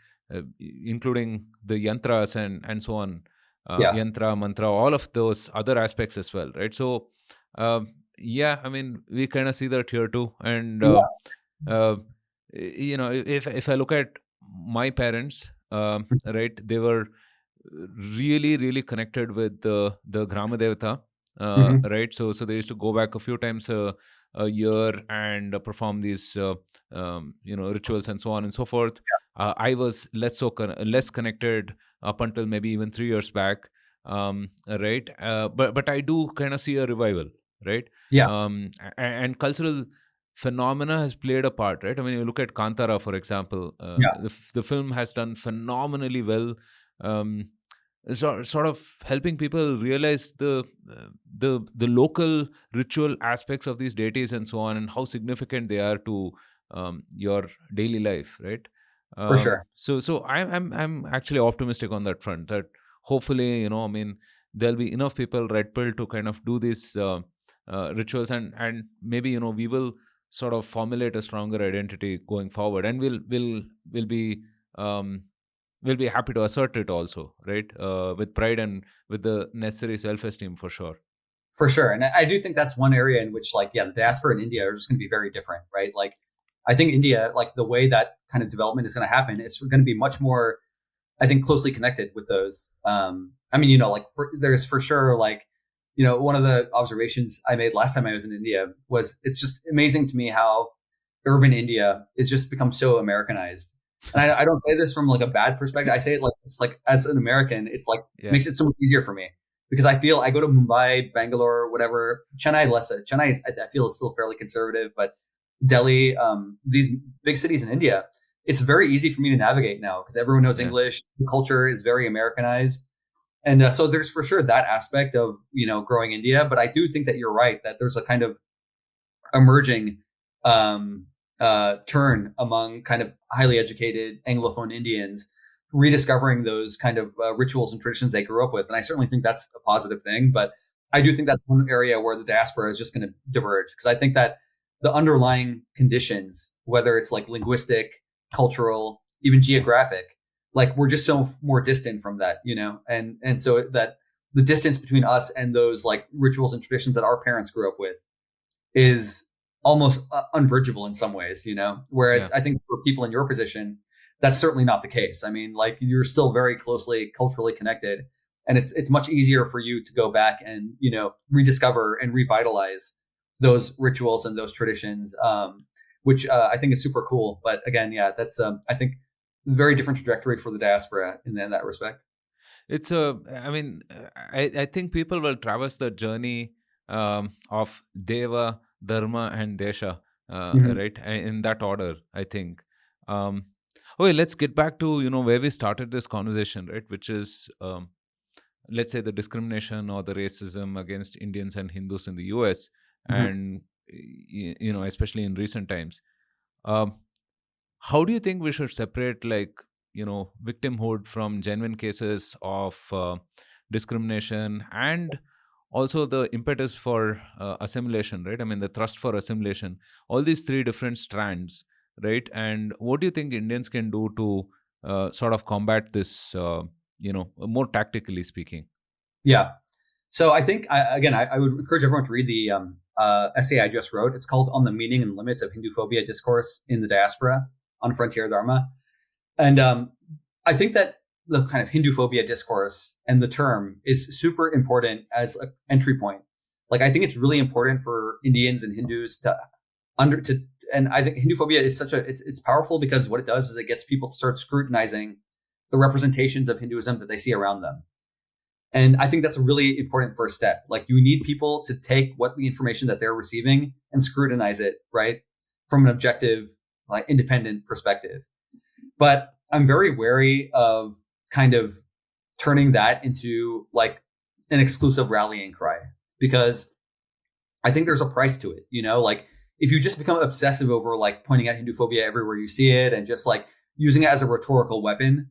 A: including the yantras and so on,
B: Yeah.
A: yantra, mantra, all of those other aspects as well, right? So yeah, I mean, we kind of see that here too, and
B: Yeah.
A: uh, if I look at my parents, right, they were really connected with the Grama Devata,
B: Hmm.
A: right? So they used to go back a few times a year and perform these rituals and so on and so forth. I was less connected up until maybe even 3 years back, right? But I do kind of see a revival, right?
B: Yeah.
A: And cultural phenomena has played a part, right? I mean, you look at Kantara, for example.
B: Yeah.
A: The film has done phenomenally well, um, sort of helping people realize the local ritual aspects of these deities and so on, and how significant they are to your daily life, right?
B: For sure.
A: So I'm actually optimistic on that front, that hopefully, I mean, there'll be enough people red pill to kind of do these rituals, and maybe we will sort of formulate a stronger identity going forward, and we'll be um, we'll be happy to assert it also, right? With pride and with the necessary self-esteem, for sure.
B: For sure. And I do think that's one area in which, like, yeah, the diaspora in India are just going to be very different, right? Like, I think India, like, the way that kind of development is going to happen, it's going to be much more, I think, closely connected with those. I mean, like, there's for sure, like, one of the observations I made last time I was in India was it's just amazing to me how urban India is just become so Americanized. And I don't say this from like a bad perspective. I say it like it's like as an American, it's like
A: Yeah.
B: makes it so much easier for me because I feel I go to Mumbai, Bangalore, whatever, Chennai less. Chennai is, I feel is still fairly conservative, but Delhi, these big cities in India, it's very easy for me to navigate now because everyone knows
A: Yeah.
B: English. The culture is very Americanized. And so there's for sure that aspect of, growing India. But I do think that you're right, that there's a kind of emerging um, turn among kind of highly educated Anglophone Indians rediscovering those kind of rituals and traditions they grew up with. And I certainly think that's a positive thing. But I do think that's one area where the diaspora is just going to diverge, because I think that the underlying conditions, whether it's like linguistic, cultural, even geographic, like we're just so more distant from that, and so that the distance between us and those like rituals and traditions that our parents grew up with is almost unbridgeable in some ways, whereas
A: Yeah.
B: I think for people in your position, that's certainly not the case. I mean, like you're still very closely culturally connected, and it's much easier for you to go back and rediscover and revitalize those rituals and those traditions, which I think is super cool. But again, yeah, that's I think very different trajectory for the diaspora in that respect.
A: It's a, I mean, I think people will traverse the journey of Deva, Dharma, and Desha,
B: Mhm.
A: right? In that order, I think. Um, okay, let's get back to, where we started this conversation, right? Which is, let's say, the discrimination or the racism against Indians and Hindus in the US,
B: Mhm.
A: and, especially in recent times. Um, how do you think we should separate, like, victimhood from genuine cases of discrimination, and also the impetus for assimilation, right? I mean, the thrust for assimilation, all these three different strands, right? And what do you think Indians can do to sort of combat this, more tactically speaking?
B: Yeah. So I think I would encourage everyone to read the essay I just wrote. It's called "On the Meaning and Limits of Hinduphobia Discourse in the Diaspora on Frontier Dharma," and I think that the kind of Hinduphobia discourse and the term is super important as an entry point. Like I think it's really important for Indians and Hindus to under to, and I think Hinduphobia is it's powerful because what it does is it gets people to start scrutinizing the representations of Hinduism that they see around them. And I think that's a really important first step. Like you need people to take what the information that they're receiving and scrutinize it, right? From an objective, like independent perspective. But I'm very wary of kind of turning that into like an exclusive rallying cry, because I think there's a price to it, like if you just become obsessive over like pointing out Hinduphobia everywhere you see it and just like using it as a rhetorical weapon,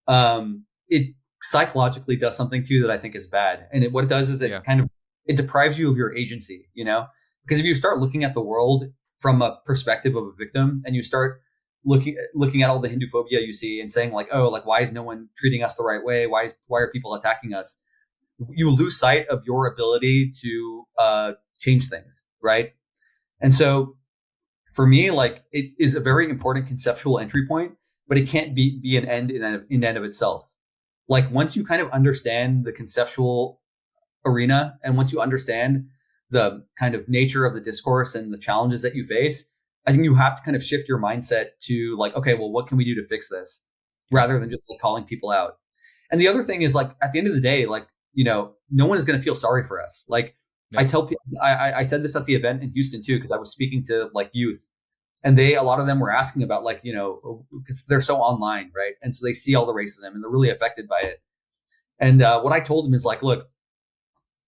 B: it psychologically does something to you that I think is bad. And what it does is
A: Yeah.
B: it deprives you of your agency, because if you start looking at the world from a perspective of a victim and you start looking at all the Hindu phobia you see and saying like, oh, like why is no one treating us the right way? Why are people attacking us? You lose sight of your ability to change things, right? And so for me, like it is a very important conceptual entry point, but it can't be an end in and of itself. Like once you kind of understand the conceptual arena and once you understand the kind of nature of the discourse and the challenges that you face, I think you have to kind of shift your mindset to like, okay, well, what can we do to fix this,
A: Yeah.
B: rather than just like calling people out. And the other thing is like at the end of the day, like, no one is going to feel sorry for us. Like I
A: Yeah.
B: tell people, I said this at the event in Houston too, because I was speaking to like youth, and a lot of them were asking about like, because they're so online, right? And so they see all the racism and they're really affected by it. And what I told them is like, look,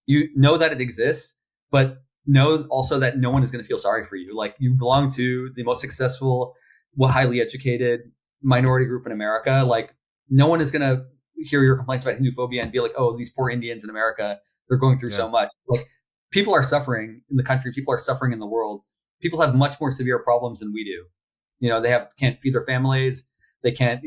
B: you know that it exists, but know also that no one is going to feel sorry for you. Like you belong to the most successful, well, highly educated minority group in America. Like no one is going to hear your complaints about Hindu phobia and be like, oh, these poor Indians in America, they're going through
A: Yeah.
B: so much. It's like people are suffering in the country. People are suffering in the world. People have much more severe problems than we do. They can't feed their families. They can't,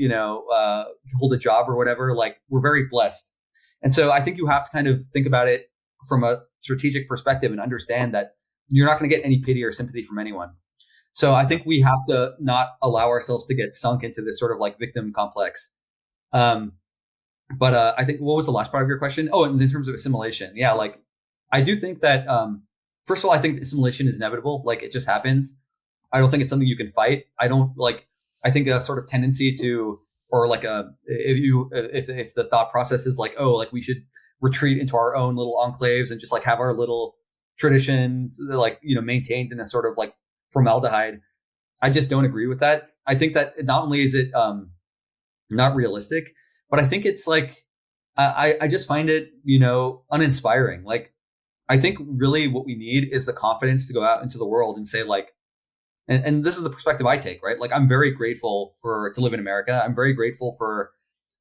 B: hold a job or whatever. Like we're very blessed. And so I think you have to kind of think about it from a strategic perspective and understand that you're not going to get any pity or sympathy from anyone. So I
A: Yeah.
B: think we have to not allow ourselves to get sunk into this sort of like victim complex. Um, but I think what was the last part of your question? Oh, and in terms of assimilation, yeah, like I do think that first of all, I think assimilation is inevitable. Like it just happens. I don't think it's something you can fight. I don't like. I think a sort of tendency to, or like if the thought process is like, oh, like we should retreat into our own little enclaves and just like have our little traditions, like maintained in a sort of like formaldehyde. I just don't agree with that. I think that not only is it not realistic, but I think it's like I just find it, uninspiring. Like, I think really what we need is the confidence to go out into the world and say, like, and this is the perspective I take, right? Like, I'm very grateful to live in America. I'm very grateful for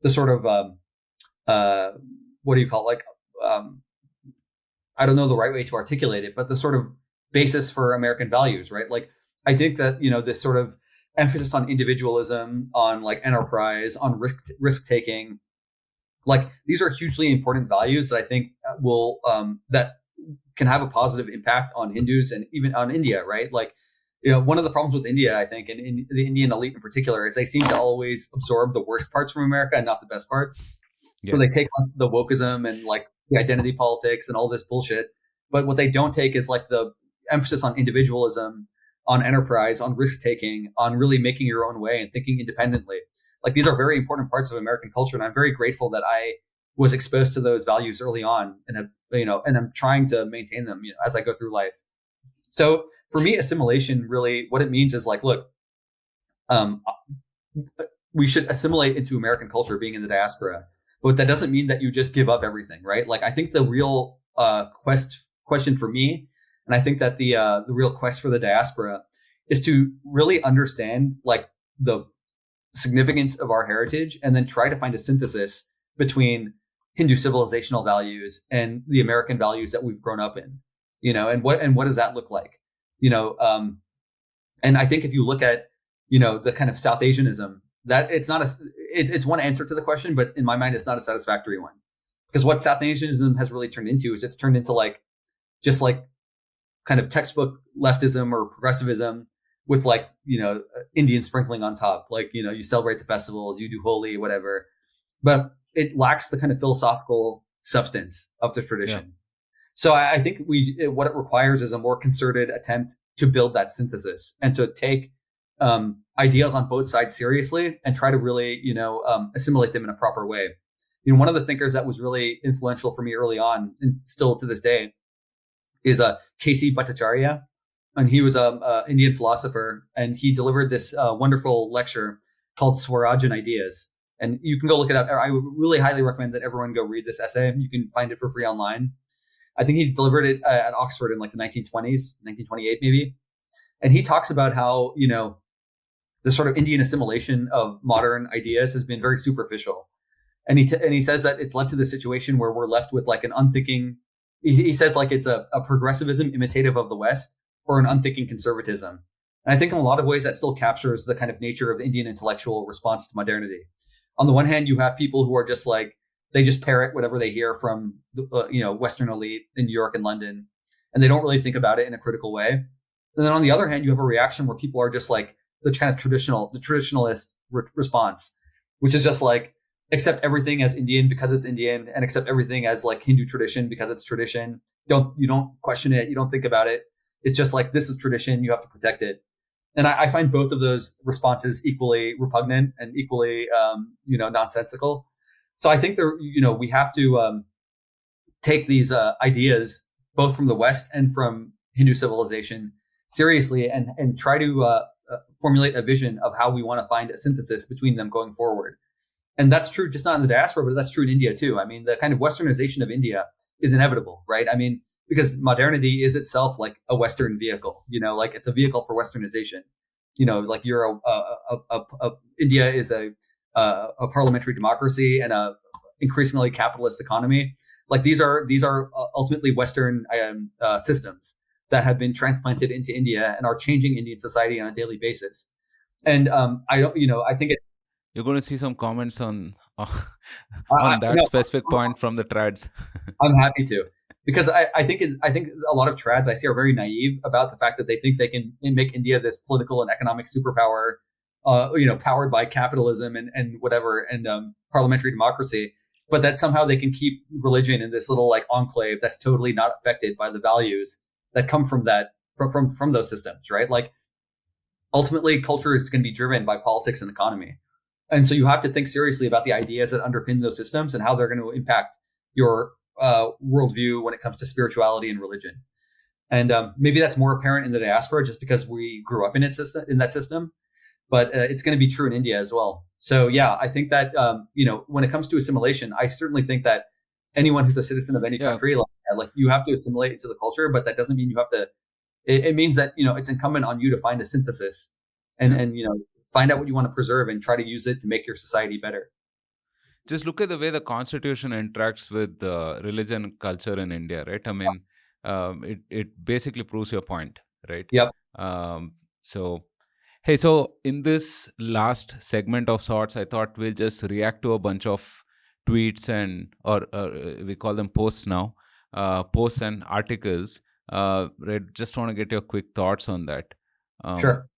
B: the sort of uh, what do you call it? Like, I don't know the right way to articulate it, but the sort of basis for American values, right? Like, I think that, this sort of emphasis on individualism, on like enterprise, on risk taking, like, these are hugely important values that I think will that can have a positive impact on Hindus and even on India, right? Like, one of the problems with India, I think, and in the Indian elite in particular, is they seem to always absorb the worst parts from America and not the best parts.
A: Yeah.
B: So they take on the wokeism and like the identity politics and all this bullshit. But what they don't take is like the emphasis on individualism, on enterprise, on risk taking, on really making your own way and thinking independently. Like, these are very important parts of American culture. And I'm very grateful that I was exposed to those values early on and have, and I'm trying to maintain them, as I go through life. So for me, assimilation, really what it means is like, look, we should assimilate into American culture being in the diaspora, but that doesn't mean that you just give up everything, right? Like, I think the real question for me, and I think that the real quest for the diaspora is to really understand like the significance of our heritage and then try to find a synthesis between Hindu civilizational values and the American values that we've grown up in, and what does that look like? And I think if you look at, the kind of South Asianism, that it's one answer to the question, but in my mind, it's not a satisfactory one, because what South Asianism has really turned into is it's turned into like, just like kind of textbook leftism or progressivism with like, Indian sprinkling on top. Like, you celebrate the festivals, you do Holi, whatever, but it lacks the kind of philosophical substance of the tradition. Yeah. So I think what it requires is a more concerted attempt to build that synthesis and to take ideas on both sides seriously and try to really, assimilate them in a proper way. One of the thinkers that was really influential for me early on, and still to this day, is K.C. Bhattacharya. And he was an Indian philosopher, and he delivered this wonderful lecture called Swaraj and Ideas. And you can go look it up. I would really highly recommend that everyone go read this essay. You can find it for free online. I think he delivered it at Oxford in like the 1920s, 1928 maybe. And he talks about how, the sort of Indian assimilation of modern ideas has been very superficial. And he says that it's led to the situation where we're left with like an unthinking, he says like it's a progressivism imitative of the West, or an unthinking conservatism. And I think in a lot of ways that still captures the kind of nature of the Indian intellectual response to modernity. On the one hand, you have people who are just like, they just parrot whatever they hear from the Western elite in New York and London, and they don't really think about it in a critical way. And then on the other hand, you have a reaction where people are just like the kind of traditionalist response, which is just like, accept everything as Indian because it's Indian, and accept everything as like Hindu tradition because it's tradition. You don't question it. You don't think about it. It's just like, this is tradition. You have to protect it. And I find both of those responses equally repugnant and equally, nonsensical. So I think we have to take these ideas both from the West and from Hindu civilization seriously, and try to formulate a vision of how we want to find a synthesis between them going forward. And that's true just not in the diaspora, but that's true in India too. I mean, the kind of Westernization of India is inevitable, right? I mean, because modernity is itself like a Western vehicle, like it's a vehicle for Westernization. Like India is a parliamentary democracy and a increasingly capitalist economy. Like, these are ultimately Western systems that have been transplanted into India and are changing Indian society on a daily basis. And I think
A: you're going to see some comments on that specific point from the trads.
B: I'm happy to, because I think a lot of trads I see are very naive about the fact that they think they can make India this political and economic superpower, powered by capitalism and whatever, and parliamentary democracy, but that somehow they can keep religion in this little like enclave that's totally not affected by the values that come from from those systems, right? Like, ultimately, culture is going to be driven by politics and economy. And so you have to think seriously about the ideas that underpin those systems and how they're going to impact your worldview when it comes to spirituality and religion. And maybe that's more apparent in the diaspora just because we grew up in that system. but it's going to be true in India as well. So yeah, I think that when it comes to assimilation, I certainly think that anyone who's a citizen of any
A: Yeah,
B: country, like you have to assimilate into the culture, but that doesn't mean you have to. It means that it's incumbent on you to find a synthesis and
A: yeah.
B: find out what you want to preserve and try to use it to make your society better.
A: Just look at the way the constitution interacts with religion and culture in India, right? I mean, it basically proves your point, right?
B: Yep.
A: So hey, so in this last segment of sorts, I thought we'll just react to a bunch of tweets and or we call them posts now, posts and articles. Right, just want to get your quick thoughts on that. Um,
B: Sure.